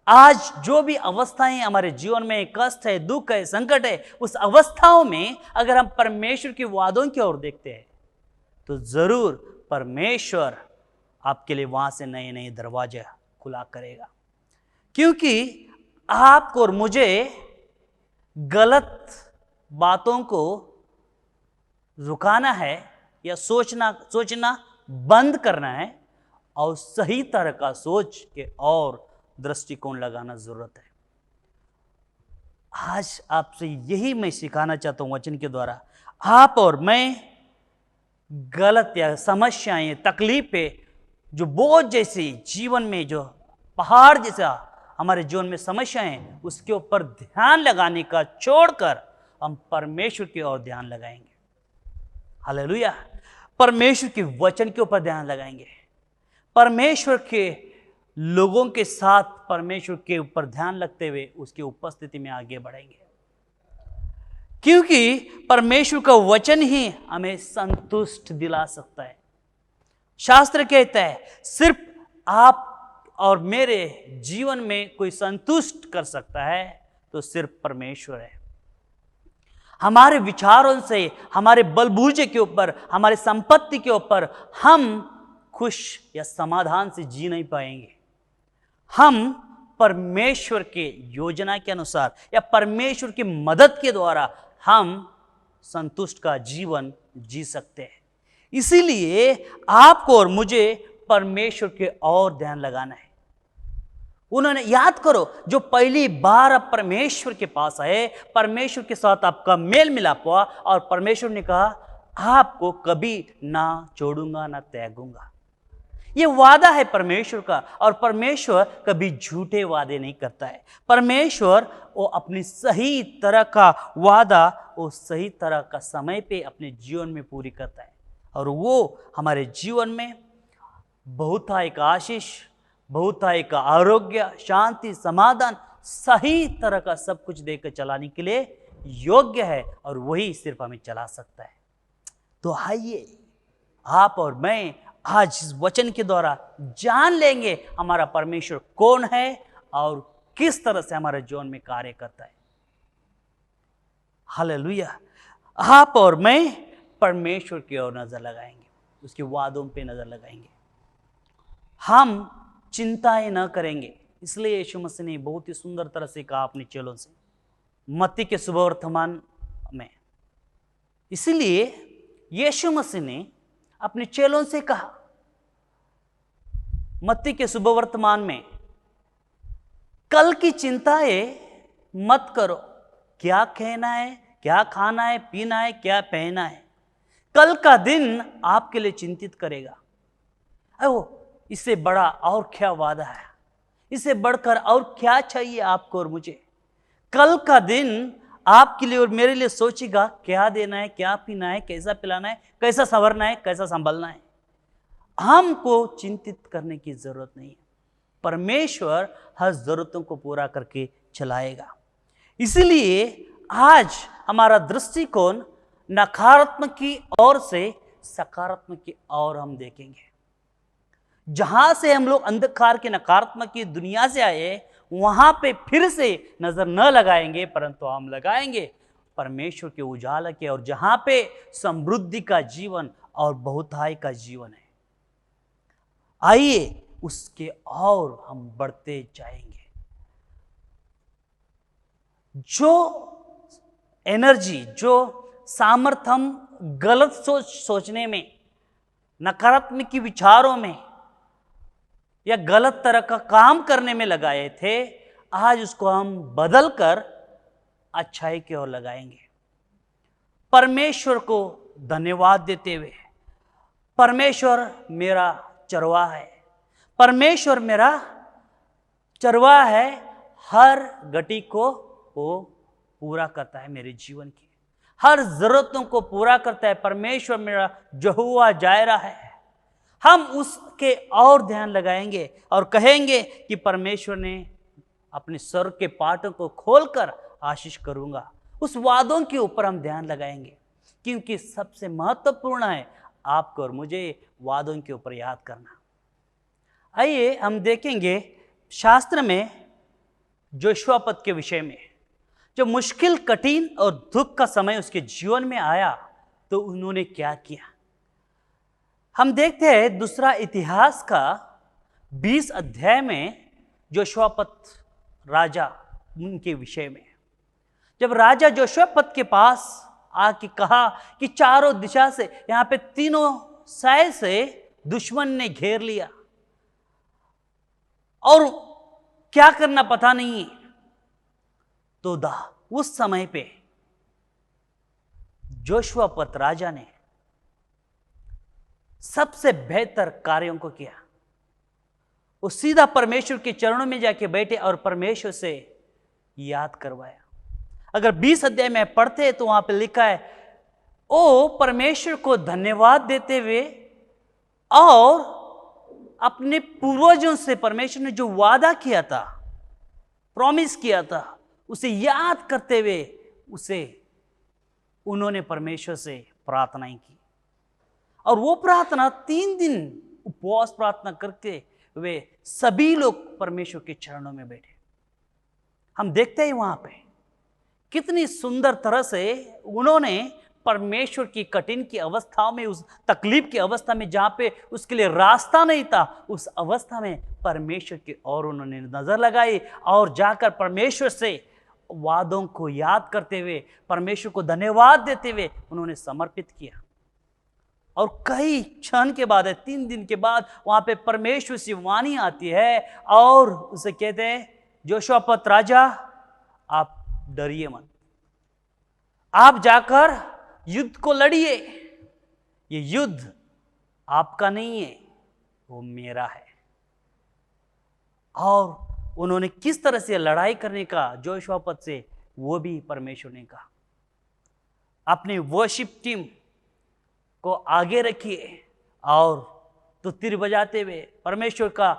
आज जो भी अवस्थाएं हमारे जीवन में, कष्ट है, दुख है, संकट है, उस अवस्थाओं में अगर हम परमेश्वर के वादों की ओर देखते हैं तो जरूर परमेश्वर आपके लिए वहां से नए नए दरवाजे खुला करेगा। क्योंकि आपको और मुझे गलत बातों को रुकाना है या सोचना बंद करना है और सही तरह का सोच के और दृष्टिकोण लगाना जरूरत है। आज आपसे यही मैं सिखाना चाहता हूं वचन के द्वारा। आप और मैं गलत या समस्याएं, तकलीफें, जो बोझ जैसी जीवन में, जो पहाड़ जैसा हमारे जीवन में समस्याएं, उसके ऊपर ध्यान लगाने का छोड़कर हम परमेश्वर की ओर ध्यान लगाएंगे। हालेलुया। परमेश्वर के वचन के ऊपर ध्यान लगाएंगे, परमेश्वर के लोगों के साथ परमेश्वर के ऊपर ध्यान लगते हुए उसकी उपस्थिति में आगे बढ़ेंगे। क्योंकि परमेश्वर का वचन ही हमें संतुष्ट दिला सकता है। शास्त्र कहता है सिर्फ आप और मेरे जीवन में कोई संतुष्ट कर सकता है तो सिर्फ परमेश्वर है। हमारे विचारों से, हमारे बलबूते के ऊपर, हमारे संपत्ति के ऊपर हम खुश या समाधान से जी नहीं पाएंगे। हम परमेश्वर के योजना के अनुसार या परमेश्वर की मदद के द्वारा हम संतुष्ट का जीवन जी सकते हैं। इसीलिए आपको और मुझे परमेश्वर के और ध्यान लगाना है। उन्होंने, याद करो, जो पहली बार आप परमेश्वर के पास आए, परमेश्वर के साथ आपका मेल मिलाप हुआ और परमेश्वर ने कहा आपको कभी ना छोड़ूंगा ना त्यागूंगा। ये वादा है परमेश्वर का, और परमेश्वर कभी झूठे वादे नहीं करता है। परमेश्वर वो अपनी सही तरह का वादा वो सही तरह का समय पे अपने जीवन में पूरी करता है, और वो हमारे जीवन में बहुतायिक आशीष, बहुतायिक आरोग्य, शांति, समाधान, सही तरह का सब कुछ देकर चलाने के लिए योग्य है, और वही सिर्फ हमें चला सकता है। तो आइए आप और मैं आज इस वचन के द्वारा जान लेंगे हमारा परमेश्वर कौन है और किस तरह से हमारे जीवन में कार्य करता है। हालेलुया। आप और मैं परमेश्वर की ओर नजर लगाएंगे, उसके वादों पे नजर लगाएंगे, हम चिंताएं न करेंगे। इसलिए यीशु मसीह ने बहुत ही सुंदर तरह से कहा अपने चेलों से मत्ती के सुबवर्तमान में। इसलिए यीशु मसीह ने अपने चेलों से कहा मत्ती के सुबवर्तमान में, कल की चिंताएं मत करो, क्या कहना है, क्या खाना है, पीना है, क्या पहना है, कल का दिन आपके लिए चिंतित करेगा। इससे बड़ा और क्या वादा है, इससे बढ़कर और क्या चाहिए आपको और मुझे। कल का दिन आपके लिए और मेरे लिए सोचेगा क्या देना है, क्या पीना है, कैसा पिलाना है, कैसा संवरना है, कैसा संभलना है। हमको चिंतित करने की जरूरत नहीं है। परमेश्वर हर जरूरतों को पूरा करके चलाएगा। इसलिए आज हमारा दृष्टिकोण नकारात्मक की ओर से सकारात्मक की ओर हम देखेंगे। जहां से हम लोग अंधकार के नकारात्मक की दुनिया से आए, वहां पे फिर से नजर न लगाएंगे, परंतु हम लगाएंगे परमेश्वर के उजाला के, और जहां पे समृद्धि का जीवन और बहुताई का जीवन है। आइए उसके और हम बढ़ते जाएंगे। जो एनर्जी, जो सामर्थ्य हम गलत सोचने में, नकारात्मक की विचारों में या गलत तरह का काम करने में लगाए थे, आज उसको हम बदल कर अच्छाई की ओर लगाएंगे। परमेश्वर को धन्यवाद देते हुए, परमेश्वर मेरा चरवाहा है, परमेश्वर मेरा चरवाहा है, हर घटी को वो पूरा करता है, मेरे जीवन की हर जरूरतों को पूरा करता है। परमेश्वर मेरा यहोवा जायरा है। हम उसके और ध्यान लगाएंगे और कहेंगे कि परमेश्वर ने अपने स्वर्ग के पाटों को खोलकर आशीष करूंगा। उस वादों के ऊपर हम ध्यान लगाएंगे, क्योंकि सबसे महत्वपूर्ण है आपको और मुझे वादों के ऊपर याद करना। आइए हम देखेंगे शास्त्र में जोशुआपत के विषय में। जब मुश्किल, कठिन और दुख का समय उसके जीवन में आया तो उन्होंने क्या किया। हम देखते हैं दूसरा इतिहास का 20 अध्याय में जोशुआपत राजा उनके विषय में। जब राजा जोशुआपत के पास आके कहा कि चारों दिशा से, यहाँ पे तीनों साइड से दुश्मन ने घेर लिया और क्या करना पता नहीं, तो उस समय पे जोशुआपत राजा ने सबसे बेहतर कार्यों को किया। वो सीधा परमेश्वर के चरणों में जाके बैठे और परमेश्वर से याद करवाया। अगर 20 अध्याय में पढ़ते तो वहां पे लिखा है, ओ परमेश्वर को धन्यवाद देते हुए और अपने पूर्वजों से परमेश्वर ने जो वादा किया था, प्रॉमिस किया था, उसे याद करते हुए उन्होंने परमेश्वर से प्रार्थनाएं की। और वो प्रार्थना 3 दिन उपवास प्रार्थना करके वे सभी लोग परमेश्वर के चरणों में बैठे। हम देखते हैं वहां पे कितनी सुंदर तरह से उन्होंने परमेश्वर की कठिन की अवस्था में, उस तकलीफ की अवस्था में जहां पे उसके लिए रास्ता नहीं था, उस अवस्था में परमेश्वर की ओर उन्होंने नजर लगाई और जाकर परमेश्वर से वादों को याद करते हुए, परमेश्वर को धन्यवाद देते हुए उन्होंने समर्पित किया। और कई क्षण के बाद, 3 दिन के बाद वहां पे परमेश्वर से वाणी आती है और उसे कहते हैं, जोशुआपत राजा आप डरिए मत, आप जाकर युद्ध को लड़िए, ये युद्ध आपका नहीं है, वो मेरा है। और उन्होंने किस तरह से लड़ाई करने का जोशवापत से वो भी परमेश्वर ने कहा। अपनी वर्शिप टीम को आगे रखिए और तो तीर बजाते हुए परमेश्वर का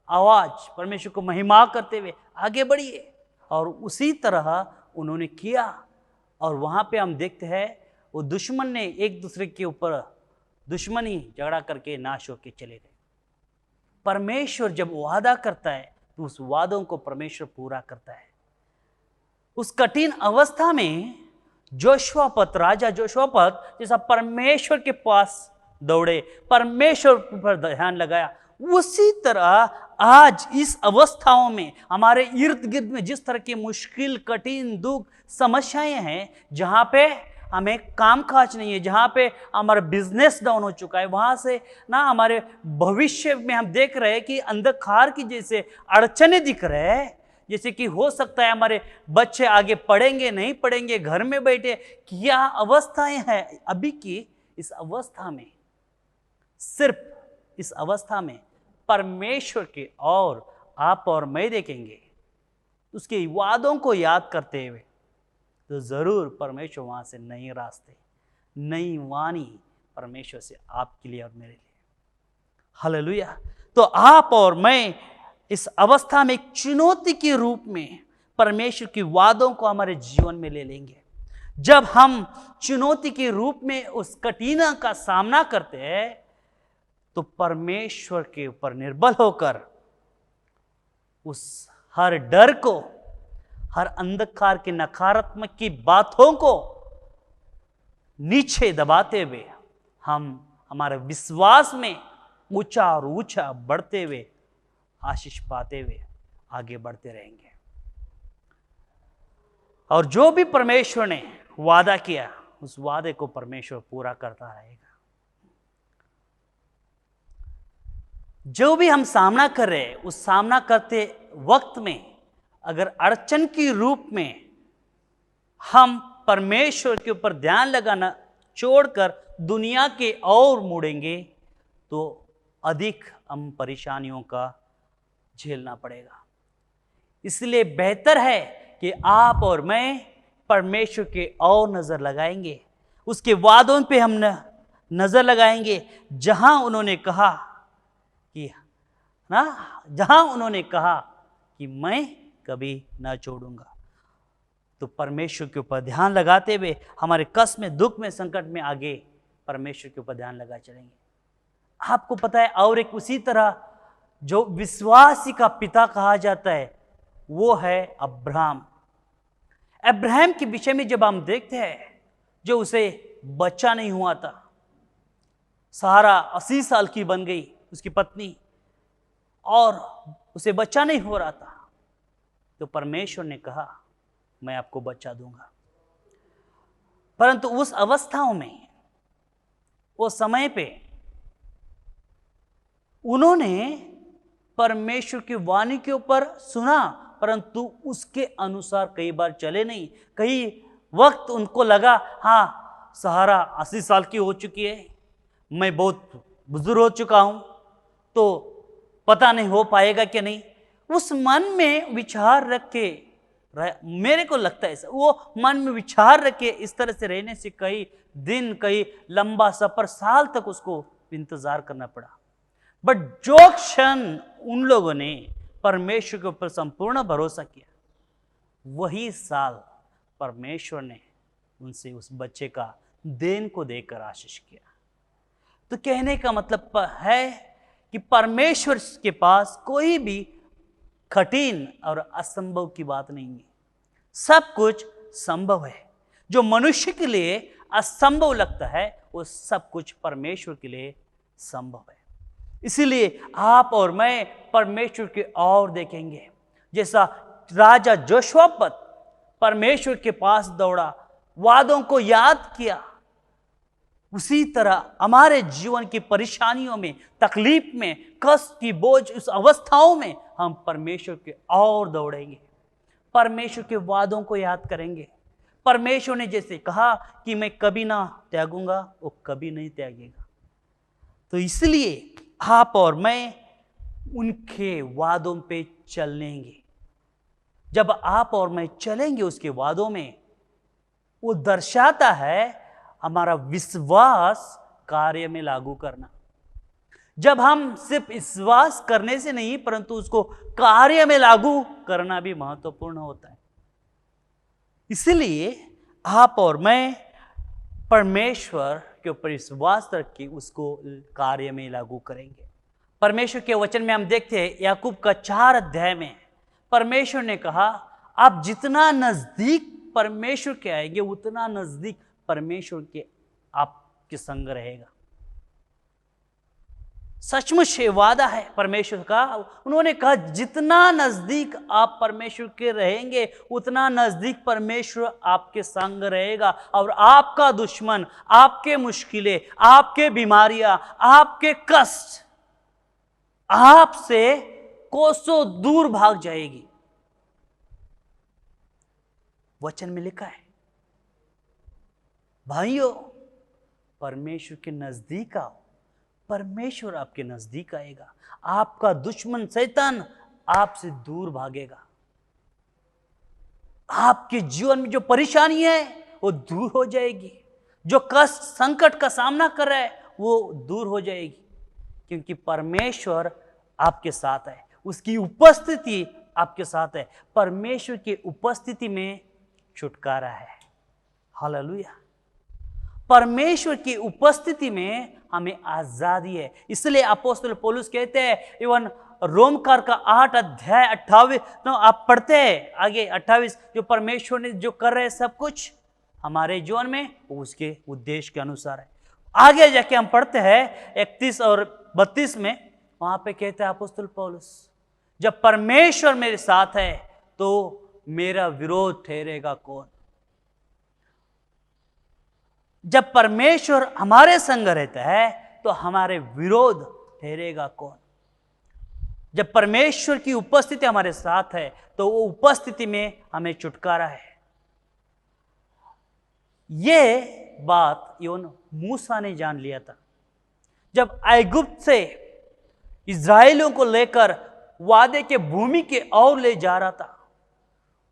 आवाज, परमेश्वर को महिमा करते हुए आगे बढ़िए। और उसी तरह उन्होंने किया। और वहां पे हम देखते हैं वो दुश्मन ने एक दूसरे के ऊपर दुश्मनी झगड़ा करके नाश होके चले गए। परमेश्वर जब वादा करता है तो उस वादों को परमेश्वर पूरा करता है। उस कठिन अवस्था में जोशवापत, राजा जोशवापत जैसा परमेश्वर के पास दौड़े, परमेश्वर पर ध्यान लगाया, उसी तरह आज इस अवस्थाओं में हमारे इर्द गिर्द में जिस तरह की मुश्किल, कठिन, दुख, समस्याएं हैं, जहां पे हमें काम काज नहीं है, जहां पे हमारा बिजनेस डाउन हो चुका है, वहां से ना हमारे भविष्य में हम देख रहे हैं कि अंधकार की जैसे अड़चने दिख रहे हैं, जैसे कि हो सकता है हमारे बच्चे आगे पढ़ेंगे नहीं पढ़ेंगे, घर में बैठे, क्या अवस्थाएं हैं अभी की। इस अवस्था में, सिर्फ इस अवस्था में परमेश्वर के और आप और मैं देखेंगे, उसके वादों को याद करते हुए, तो जरूर परमेश्वर वहां से नए रास्ते, नई वाणी परमेश्वर से आपके लिए और मेरे लिए। हालेलुया। तो आप और मैं इस अवस्था में एक चुनौती के रूप में परमेश्वर की वादों को हमारे जीवन में ले लेंगे। जब हम चुनौती के रूप में उस कठिनाई का सामना करते हैं, तो परमेश्वर के ऊपर निर्भर होकर उस हर डर को, हर अंधकार की नकारात्मक की बातों को नीचे दबाते हुए हम हमारे विश्वास में ऊंचा और ऊंचा बढ़ते हुए, आशीष पाते हुए आगे बढ़ते रहेंगे। और जो भी परमेश्वर ने वादा किया, उस वादे को परमेश्वर पूरा करता रहेगा। जो भी हम सामना कर रहे हैं, उस सामना करते वक्त में अगर अड़चन के रूप में हम परमेश्वर के ऊपर ध्यान लगाना छोड़कर दुनिया के ओर मुड़ेंगे, तो अधिक हम परेशानियों का झेलना पड़ेगा। इसलिए बेहतर है कि आप और मैं परमेश्वर के ओर नजर लगाएंगे, उसके वादों पे हम नजर लगाएंगे, जहां उन्होंने कहा कि जहां उन्होंने कहा कि मैं कभी ना छोड़ूंगा। तो परमेश्वर के ऊपर ध्यान लगाते हुए हमारे कष्ट में, दुख में, संकट में आगे परमेश्वर के ऊपर ध्यान लगा चलेंगे। आपको पता है, और एक उसी तरह जो विश्वासी का पिता कहा जाता है, वो है अब्राहम। अब्राहम के विषय में जब हम देखते हैं, जो उसे बच्चा नहीं हुआ था, सारा 80 साल की बन गई उसकी पत्नी, और उसे बच्चा नहीं हो रहा था, तो परमेश्वर ने कहा मैं आपको बच्चा दूंगा। परंतु उस अवस्थाओं में, उस समय पे उन्होंने परमेश्वर की वाणी के ऊपर सुना, परंतु उसके अनुसार कई बार चले नहीं। कई वक्त उनको लगा, हाँ सहारा 80 साल की हो चुकी है, मैं बहुत बुजुर्ग हो चुका हूं, तो पता नहीं हो पाएगा कि नहीं। उस मन में विचार रख के, मेरे को लगता है वो मन में विचार रख के इस तरह से रहने से कई दिन, कई लंबा सफर, साल तक उसको इंतजार करना पड़ा। बट जो क्षण उन लोगों ने परमेश्वर के ऊपर संपूर्ण भरोसा किया, वही साल परमेश्वर ने उनसे उस बच्चे का देन को देकर आशीष किया। तो कहने का मतलब है कि परमेश्वर के पास कोई भी कठिन और असंभव की बात नहीं है, सब कुछ संभव है। जो मनुष्य के लिए असंभव लगता है, वो सब कुछ परमेश्वर के लिए संभव है। इसीलिए आप और मैं परमेश्वर की ओर देखेंगे। जैसा राजा जोशवापत परमेश्वर के पास दौड़ा, वादों को याद किया, उसी तरह हमारे जीवन की परेशानियों में, तकलीफ में, कष्ट की बोझ, उस अवस्थाओं में हम परमेश्वर के ओर दौड़ेंगे, परमेश्वर के वादों को याद करेंगे, परमेश्वर ने जैसे कहा कि मैं कभी ना त्यागूंगा, वो कभी नहीं त्यागेगा। तो इसलिए आप और मैं उनके वादों पे चलेंगे। जब आप और मैं चलेंगे उसके वादों में, वो दर्शाता है हमारा विश्वास कार्य में लागू करना। जब हम सिर्फ विश्वास करने से नहीं परंतु उसको कार्य में लागू करना भी महत्वपूर्ण होता है। इसलिए आप और मैं परमेश्वर के ऊपर विश्वास रख के उसको कार्य में लागू करेंगे। परमेश्वर के वचन में हम देखते हैं याकूब का 4 अध्याय में परमेश्वर ने कहा, आप जितना नजदीक परमेश्वर के आएंगे उतना नजदीक परमेश्वर के आपके संग रहेगा। सचमुच ये वादा है परमेश्वर का। उन्होंने कहा जितना नजदीक आप परमेश्वर के रहेंगे उतना नजदीक परमेश्वर आपके संग रहेगा, और आपका दुश्मन, आपके मुश्किलें, आपके बीमारियां, आपके कष्ट आपसे कोसों दूर भाग जाएगी। वचन में लिखा है। भाइयों, परमेश्वर के नजदीक आओ, परमेश्वर आपके नजदीक आएगा। आपका दुश्मन शैतान आपसे दूर भागेगा। आपके जीवन में जो परेशानी है वो दूर हो जाएगी। जो कष्ट संकट का सामना कर रहा है वो दूर हो जाएगी, क्योंकि परमेश्वर आपके साथ है, उसकी उपस्थिति आपके साथ है। परमेश्वर की उपस्थिति में छुटकारा है। हालेलुया। परमेश्वर की उपस्थिति में हमें आजादी है। इसलिए अपोस्तल पौलुस कहते हैं, इवन रोमकार का 8 अध्याय 28 तो आप पढ़ते हैं आगे 28, जो परमेश्वर ने जो कर रहे हैं सब कुछ हमारे जीवन में वो उसके उद्देश्य के अनुसार है। आगे जाके हम पढ़ते हैं 31 और 32 में, वहां पे कहते हैं अपोस्तल पौलुस, जब परमेश्वर मेरे साथ है तो मेरा विरोध ठहरेगा कौन। जब परमेश्वर हमारे संग रहता है तो हमारे विरोध ठहरेगा कौन। जब परमेश्वर की उपस्थिति हमारे साथ है तो वो उपस्थिति में हमें छुटकारा है। ये बात योन मूसा ने जान लिया था। जब ऐगुप्त से इज़राइलियों को लेकर वादे के भूमि के ओर ले जा रहा था,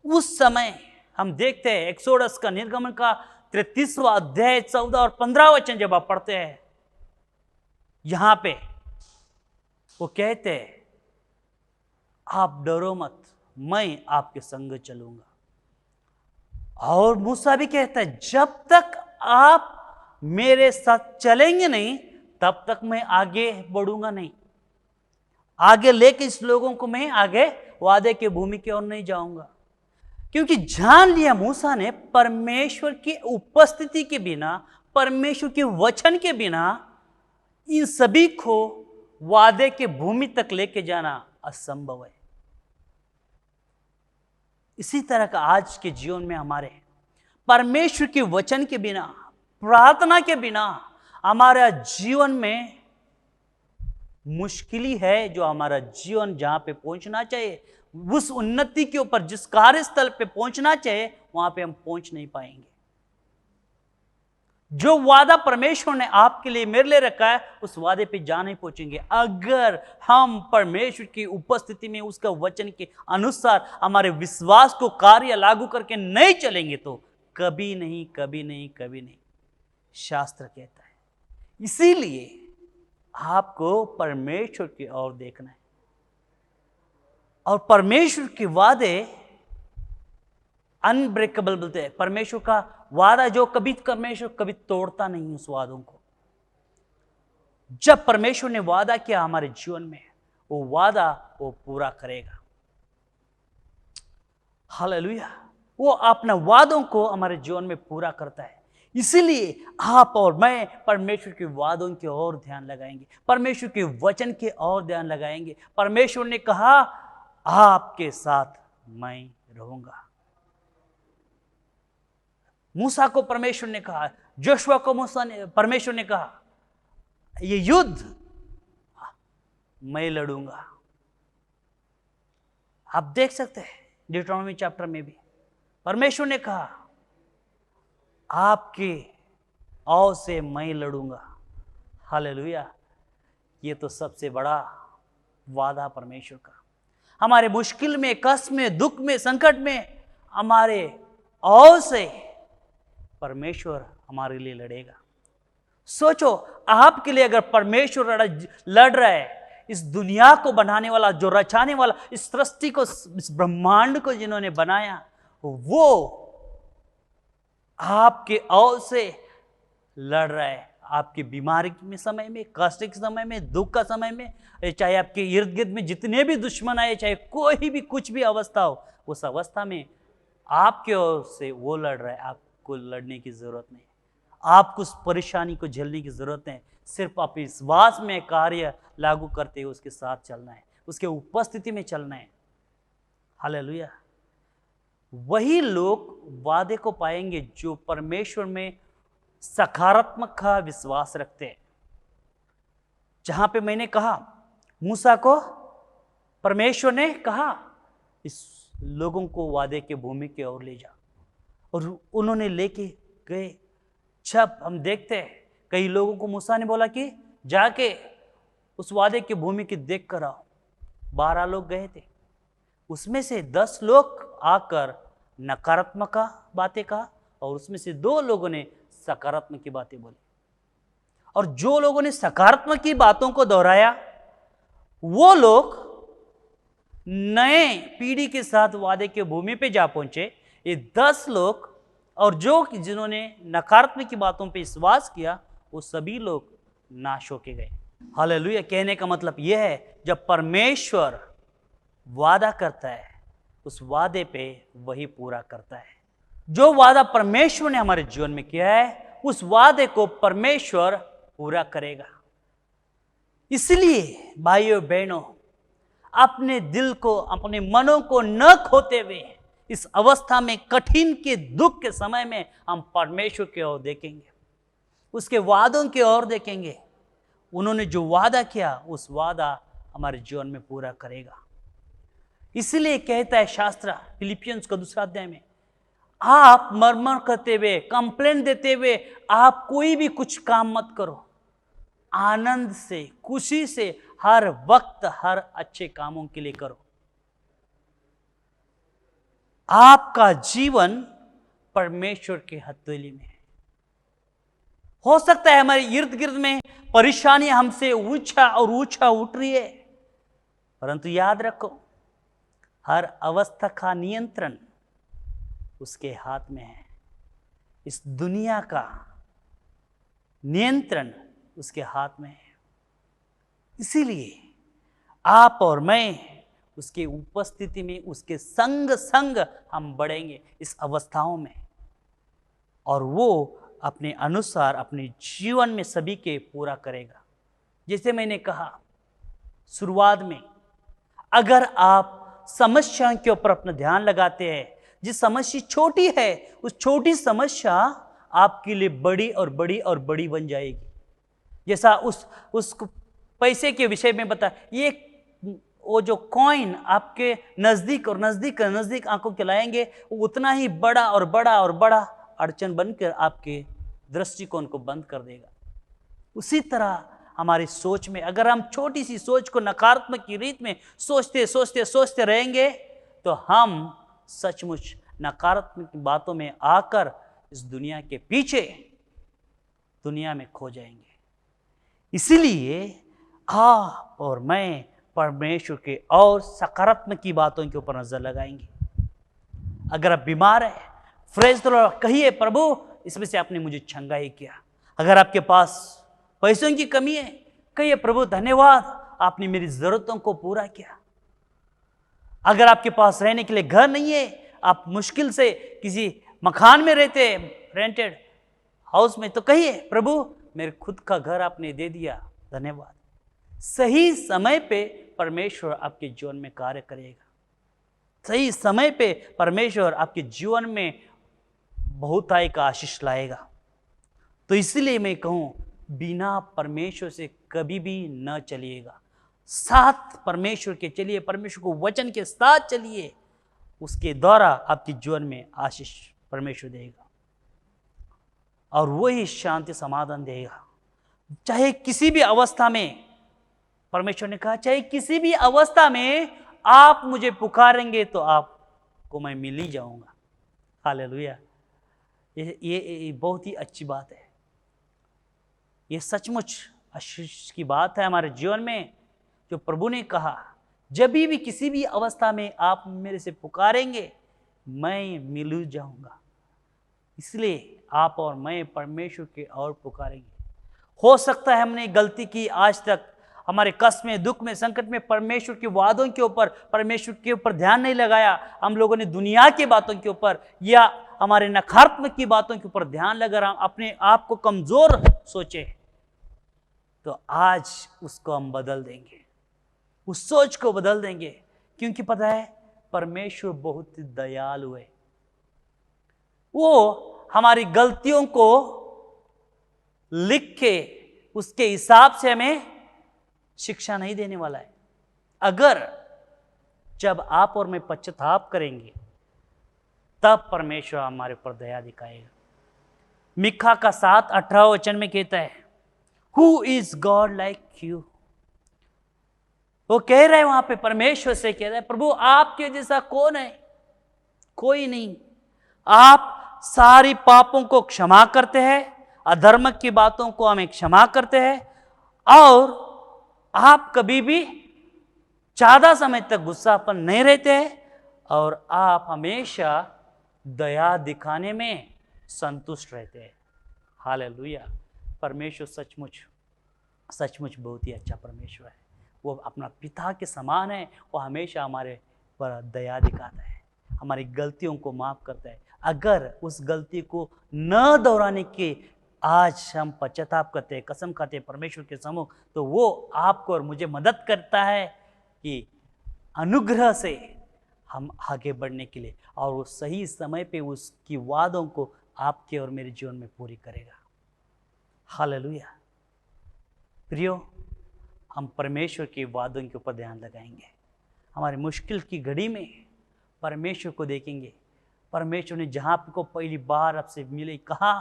उस समय हम देखते हैं एक्सोडस का निर्गमन का 33वां अध्याय 14 और 15 वचन जब आप पढ़ते हैं, यहां पे वो कहते हैं, आप डरो मत, मैं आपके संग चलूंगा। और मूसा भी कहता है, जब तक आप मेरे साथ चलेंगे नहीं तब तक मैं आगे बढ़ूंगा नहीं। आगे लेके इस लोगों को मैं आगे वादे की भूमि की ओर नहीं जाऊंगा, क्योंकि जान लिया मूसा ने परमेश्वर की उपस्थिति के बिना, परमेश्वर के वचन के बिना इन सभी को वादे के भूमि तक लेके जाना असंभव है। इसी तरह का आज के जीवन में हमारे परमेश्वर के वचन के बिना, प्रार्थना के बिना हमारा जीवन में मुश्किल है। जो हमारा जीवन जहां पे पहुंचना चाहिए, उस उन्नति के ऊपर, जिस कार्यस्थल पे पहुंचना चाहिए, वहां पे हम पहुंच नहीं पाएंगे। जो वादा परमेश्वर ने आपके लिए, मेरे लिए रखा है, उस वादे पे जा नहीं पहुंचेंगे अगर हम परमेश्वर की उपस्थिति में उसका वचन के अनुसार हमारे विश्वास को कार्य लागू करके नहीं चलेंगे तो कभी नहीं, कभी नहीं, कभी नहीं, शास्त्र कहता है। इसीलिए आपको परमेश्वर की ओर देखना है, और परमेश्वर के वादे अनब्रेकेबल बोलते हैं। परमेश्वर का वादा जो परमेश्वर कभी तोड़ता नहीं उस वादों को। जब परमेश्वर ने वादा किया हमारे जीवन में, वो वादा वो पूरा करेगा। हालेलुया। वो अपने वादों को हमारे जीवन में पूरा करता है। इसीलिए आप और मैं परमेश्वर के वादों की ओर ध्यान लगाएंगे, परमेश्वर के वचन के ओर ध्यान लगाएंगे। परमेश्वर ने कहा, आपके साथ मैं रहूंगा। मूसा को परमेश्वर ने कहा, जोशुआ को परमेश्वर ने कहा, ये युद्ध मैं लड़ूंगा। आप देख सकते हैं डिट्रोनॉमी चैप्टर में भी परमेश्वर ने कहा, आपके औ से मैं लड़ूंगा। हालेलुया। ये तो सबसे बड़ा वादा परमेश्वर का। हमारे मुश्किल में, कष्ट में, दुख में, संकट में हमारे औ से परमेश्वर हमारे लिए लड़ेगा। सोचो, आपके लिए अगर परमेश्वर लड़ रहा है, इस दुनिया को बनाने वाला, जो रचाने वाला, इस सृष्टि को, इस ब्रह्मांड को जिन्होंने बनाया, वो आपके औ से लड़ रहा है। आपकी बीमारी में समय में, कष्ट के समय में, दुख का समय में, चाहे आपके इर्द गिर्द में जितने भी दुश्मन आए, चाहे कोई भी कुछ भी अवस्था हो, उस अवस्था में आपके ओर से वो लड़ रहा है। आपको लड़ने की जरूरत नहीं, आपको उस परेशानी को झेलने की जरूरत नहीं। सिर्फ आप विश्वास में कार्य लागू करते हुए उसके साथ चलना है, उसके उपस्थिति में चलना है। हालेलुया। वही लोग वादे को पाएंगे जो परमेश्वर में सकारात्मक का विश्वास रखते हैं। जहां पे मैंने कहा, मूसा को परमेश्वर ने कहा इस लोगों को वादे के भूमि की ओर ले जा, और उन्होंने लेके गए। जब हम देखते हैं, कई लोगों को मूसा ने बोला कि जाके उस वादे की भूमि की देख कर आओ। 12 लोग गए थे, उसमें से 10 लोग आकर नकारात्मक बातें कहा, और उसमें से 2 लोगों ने सकारात्मक की बातें बोली। और जो लोगों ने सकारात्मक की बातों को दोहराया, वो लोग नए पीढ़ी के साथ वादे के भूमि पे जा पहुंचे। ये 10 लोग, और जो जिन्होंने नकारात्मक की बातों पे विश्वास किया, वो सभी लोग नाश होके गए। हालेलुया। कहने का मतलब यह है, जब परमेश्वर वादा करता है, उस वादे पे वही पूरा करता है। जो वादा परमेश्वर ने हमारे जीवन में किया है, उस वादे को परमेश्वर पूरा करेगा। इसलिए भाइयों बहनों, अपने दिल को, अपने मनों को न खोते हुए इस अवस्था में, कठिन के दुख के समय में, हम परमेश्वर की ओर देखेंगे, उसके वादों की ओर देखेंगे। उन्होंने जो वादा किया, उस वादा हमारे जीवन में पूरा करेगा। इसलिए कहता है शास्त्र फिलिपियंस का 2 अध्याय में, आप मरमर करते हुए, कंप्लेंट देते हुए आप कोई भी कुछ काम मत करो, आनंद से, खुशी से हर वक्त हर अच्छे कामों के लिए करो। आपका जीवन परमेश्वर के हथेली में है। हो सकता है हमारे इर्द गिर्द में परेशानियां हमसे ऊंचा और ऊंचा उठ रही है, परंतु याद रखो, हर अवस्था का नियंत्रण उसके हाथ में है। इस दुनिया का नियंत्रण उसके हाथ में है। इसीलिए आप और मैं उसके उपस्थिति में, उसके संग संग हम बढ़ेंगे इस अवस्थाओं में, और वो अपने अनुसार अपने जीवन में सभी के पूरा करेगा। जैसे मैंने कहा शुरुआत में, अगर आप समस्याओं के ऊपर अपना ध्यान लगाते हैं, जिस समस्या छोटी है, उस छोटी समस्या आपके लिए बड़ी और बड़ी और बड़ी बन जाएगी। जैसा उस पैसे के विषय में बता, ये वो जो कॉइन आपके नजदीक और नजदीक नजदीक आंखों के लाएंगे, वो उतना ही बड़ा और बड़ा और बड़ा अड़चन बनकर आपके दृष्टिकोण को बंद कर देगा। उसी तरह हमारी सोच में, अगर हम छोटी सी सोच को नकारात्मक की रीत में सोचते सोचते सोचते रहेंगे, तो हम सचमुच नकारात्मक बातों में आकर इस दुनिया के पीछे दुनिया में खो जाएंगे। इसीलिए आप और मैं परमेश्वर के और सकारात्मक की बातों के ऊपर नजर लगाएंगे। अगर आप बीमार है, प्रेज़ द लॉर्ड कहिए, प्रभु इसमें से आपने मुझे चंगाई किया। अगर आपके पास पैसों की कमी है, कहिए, प्रभु धन्यवाद, आपने मेरी जरूरतों को पूरा किया। अगर आपके पास रहने के लिए घर नहीं है, आप मुश्किल से किसी मकान में रहते हैं, रेंटेड हाउस में, तो कहिए, प्रभु मेरे खुद का घर आपने दे दिया, धन्यवाद। सही समय पे परमेश्वर आपके जीवन में कार्य करेगा। सही समय पे परमेश्वर आपके जीवन में बहुतायत का आशीष लाएगा। तो इसलिए मैं कहूं, बिना परमेश्वर से कभी भी न चलिएगा, साथ परमेश्वर के चलिए, परमेश्वर को वचन के साथ चलिए, उसके द्वारा आपके जीवन में आशीष परमेश्वर देगा। और वही शांति समाधान देगा। चाहे किसी भी अवस्था में, परमेश्वर ने कहा चाहे किसी भी अवस्था में आप मुझे पुकारेंगे तो आपको मैं मिल ही जाऊंगा। हालेलुया। ये बहुत ही अच्छी बात है। ये सचमुच आशीष की बात है हमारे जीवन में, जो प्रभु ने कहा जब भी किसी भी अवस्था में आप मेरे से पुकारेंगे मैं मिल जाऊंगा। इसलिए आप और मैं परमेश्वर के और पुकारेंगे। हो सकता है हमने गलती की, आज तक हमारे कष्ट में, दुख में, संकट में परमेश्वर के वादों के ऊपर, परमेश्वर के ऊपर ध्यान नहीं लगाया। हम लोगों ने दुनिया की बातों के ऊपर या हमारे नकारात्मक की बातों के ऊपर ध्यान लगा, अपने आप को कमजोर सोचे। तो आज उसको हम बदल देंगे, उस सोच को बदल देंगे, क्योंकि पता है परमेश्वर बहुत दयालु है। वो हमारी गलतियों को लिख के उसके हिसाब से हमें शिक्षा नहीं देने वाला है। अगर जब आप और मैं पश्चाताप करेंगे तब परमेश्वर हमारे ऊपर दया दिखाएगा। मिखा का 7:18 वचन में कहता है, who is God like you. वो कह रहे हैं वहां पे, परमेश्वर से कह रहे हैं, प्रभु आपके जैसा कौन है? कोई नहीं। आप सारी पापों को क्षमा करते हैं, अधर्म की बातों को हमें क्षमा करते हैं, और आप कभी भी ज्यादा समय तक गुस्सापन नहीं रहते हैं, और आप हमेशा दया दिखाने में संतुष्ट रहते हैं। हालेलुया। परमेश्वर सचमुच सचमुच बहुत ही अच्छा परमेश्वर है। वो अपना पिता के समान है। वो हमेशा हमारे पर दया दिखाता है, हमारी गलतियों को माफ करता है। अगर उस गलती को न दोहराने के आज हम पश्चाताप करते हैं, कसम खाते हैं परमेश्वर के सम्मुख, तो वो आपको और मुझे मदद करता है कि अनुग्रह से हम आगे बढ़ने के लिए, और वो सही समय पे उसकी वादों को आपके और मेरे जीवन में पूरी करेगा। हालेलुया। प्रियो, हम परमेश्वर के वादों के ऊपर ध्यान लगाएंगे। हमारी मुश्किल की घड़ी में परमेश्वर को देखेंगे। परमेश्वर ने जहाँ को पहली बार आपसे मिले, कहा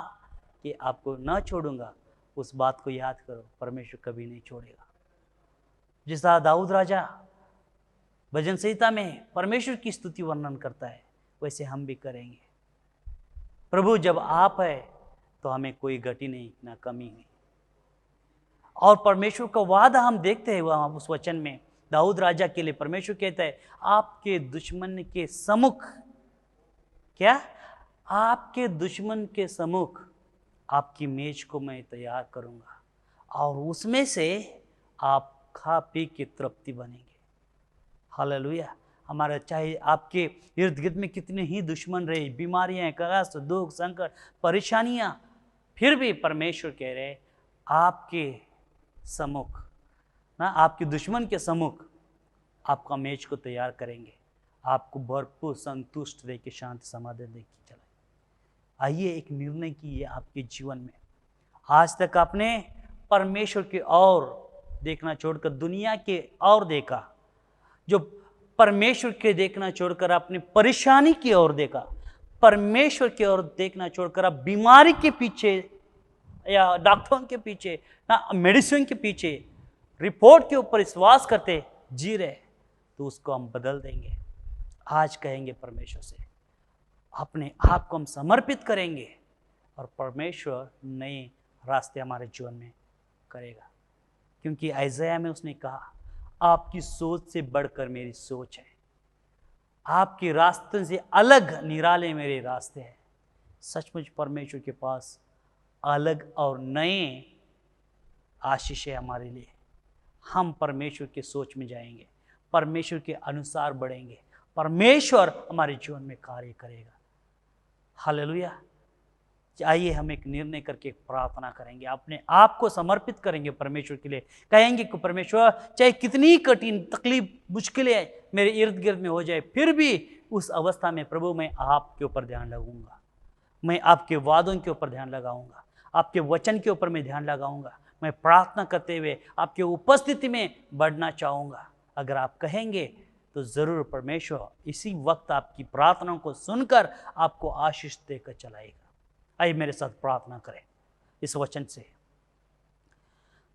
कि आपको ना छोड़ूंगा, उस बात को याद करो, परमेश्वर कभी नहीं छोड़ेगा। जिस तरह दाऊद राजा भजन संहिता में परमेश्वर की स्तुति वर्णन करता है, वैसे हम भी करेंगे। प्रभु जब आप है तो हमें कोई घटी नहीं, ना कमी नहीं। और परमेश्वर का वादा हम देखते हैं वहाँ उस वचन में, दाऊद राजा के लिए परमेश्वर कहता है, आपके दुश्मन के सम्मुख, क्या? आपके दुश्मन के सम्मुख आपकी मेज को मैं तैयार करूंगा, और उसमें से आप खा पी के तृप्ति बनेंगे। हालेलुया। हमारा चाहे आपके इर्द गिर्द में कितने ही दुश्मन रहे, बीमारियां, कष्ट, दुख, संकट, परेशानियां, फिर भी परमेश्वर कह रहे आपके सम्मुख ना, आपके दुश्मन के सम्मुख आपका मेज को तैयार करेंगे, आपको भरपूर संतुष्ट रह के शांति समाधान दे के चलाए। आइए एक निर्णय कीजिए आपके जीवन में। आज तक आपने परमेश्वर की ओर देखना छोड़कर दुनिया के ओर देखा, जो परमेश्वर के देखना छोड़कर आपने परेशानी की ओर देखा, परमेश्वर की ओर देखना छोड़कर आप बीमारी के पीछे या डॉक्टरों के पीछे, ना मेडिसिन के पीछे, रिपोर्ट के ऊपर विश्वास करते जी रहे, तो उसको हम बदल देंगे। आज कहेंगे परमेश्वर से, अपने आप को हम समर्पित करेंगे, और परमेश्वर नए रास्ते हमारे जीवन में करेगा। क्योंकि आइज़ाया में उसने कहा, आपकी सोच से बढ़कर मेरी सोच है, आपके रास्तों से अलग निराले मेरे रास्ते हैं। सचमुच परमेश्वर के पास अलग और नए आशीष है हमारे लिए। हम परमेश्वर के सोच में जाएंगे, परमेश्वर के अनुसार बढ़ेंगे, परमेश्वर हमारे जीवन में कार्य करेगा। हालेलुया। आइए हम एक निर्णय करके प्रार्थना करेंगे, अपने आप को समर्पित करेंगे परमेश्वर के लिए। कहेंगे कि परमेश्वर चाहे कितनी कठिन तकलीफ मुश्किलें मेरे इर्द गिर्द में हो जाए, फिर भी उस अवस्था में प्रभु मैं आपके ऊपर ध्यान लगाऊंगा, मैं आपके वादों के ऊपर ध्यान लगाऊंगा, आपके वचन के ऊपर मैं ध्यान लगाऊंगा। मैं प्रार्थना करते हुए आपके उपस्थिति में बढ़ना चाहूँगा। अगर आप कहेंगे तो ज़रूर परमेश्वर इसी वक्त आपकी प्रार्थनाओं को सुनकर आपको आशीष देकर चलाएगा। आइए मेरे साथ प्रार्थना करें इस वचन से।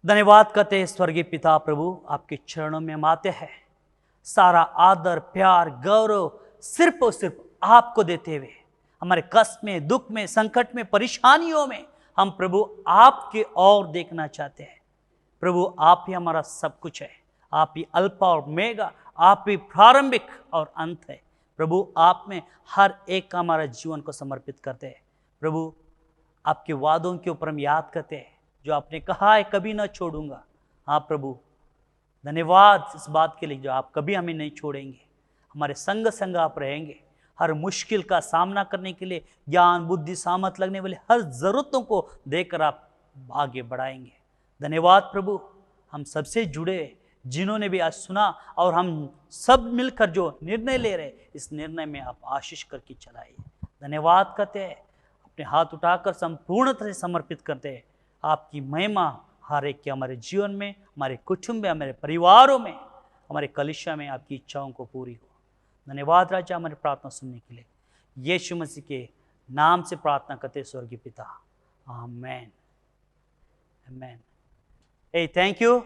धन्यवाद करते हैं स्वर्गीय पिता प्रभु, आपके चरणों में हम आते हैं। सारा आदर, प्यार, गौरव सिर्फ और सिर्फ आपको देते हुए हमारे कष्ट में, दुख में, संकट में, परेशानियों में हम प्रभु आपके ओर देखना चाहते हैं। प्रभु आप ही हमारा सब कुछ है। आप ही अल्फा और ओमेगा, आप ही प्रारंभिक और अंत है। प्रभु आप में हर एक का हमारा जीवन को समर्पित करते हैं। प्रभु आपके वादों के ऊपर हम याद करते हैं, जो आपने कहा है कभी ना छोड़ूंगा। हाँ प्रभु, धन्यवाद इस बात के लिए जो आप कभी हमें नहीं छोड़ेंगे, हमारे संग संग आप रहेंगे। हर मुश्किल का सामना करने के लिए ज्ञान, बुद्धि, सामर्थ लगने वाले हर ज़रूरतों को देकर आप आगे बढ़ाएंगे। धन्यवाद प्रभु, हम सबसे जुड़े जिन्होंने भी आज सुना और हम सब मिलकर जो निर्णय ले रहे, इस निर्णय में आप आशीष करके चलाइए। धन्यवाद करते हैं, अपने हाथ उठाकर संपूर्ण तरह से समर्पित करते हैं। आपकी महिमा हर एक के हमारे जीवन में, हमारे कुटुंब में, हमारे परिवारों में, हमारे कलीसिया में आपकी इच्छाओं को पूरी हो। धन्यवाद राजा हमारी प्रार्थना सुनने के लिए। यीशु मसीह के नाम से प्रार्थना करते स्वर्गीय पिता, आमेन आमेन। ए थैंक यू,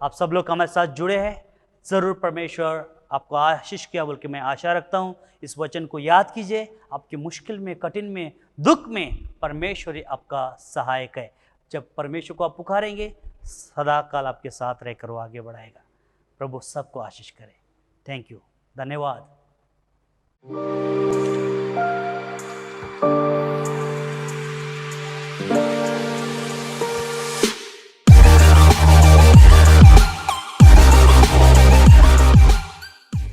आप सब लोग हमारे साथ जुड़े हैं। ज़रूर परमेश्वर आपको आशीष किया बोल के मैं आशा रखता हूँ। इस वचन को याद कीजिए, आपकी मुश्किल में, कठिन में, दुख में परमेश्वर ही आपका सहायक है। जब परमेश्वर को आप पुकारेंगे, सदा काल आपके साथ रहकर वो आगे बढ़ाएगा। प्रभु सबको आशीष करे। थैंक यू, धन्यवाद।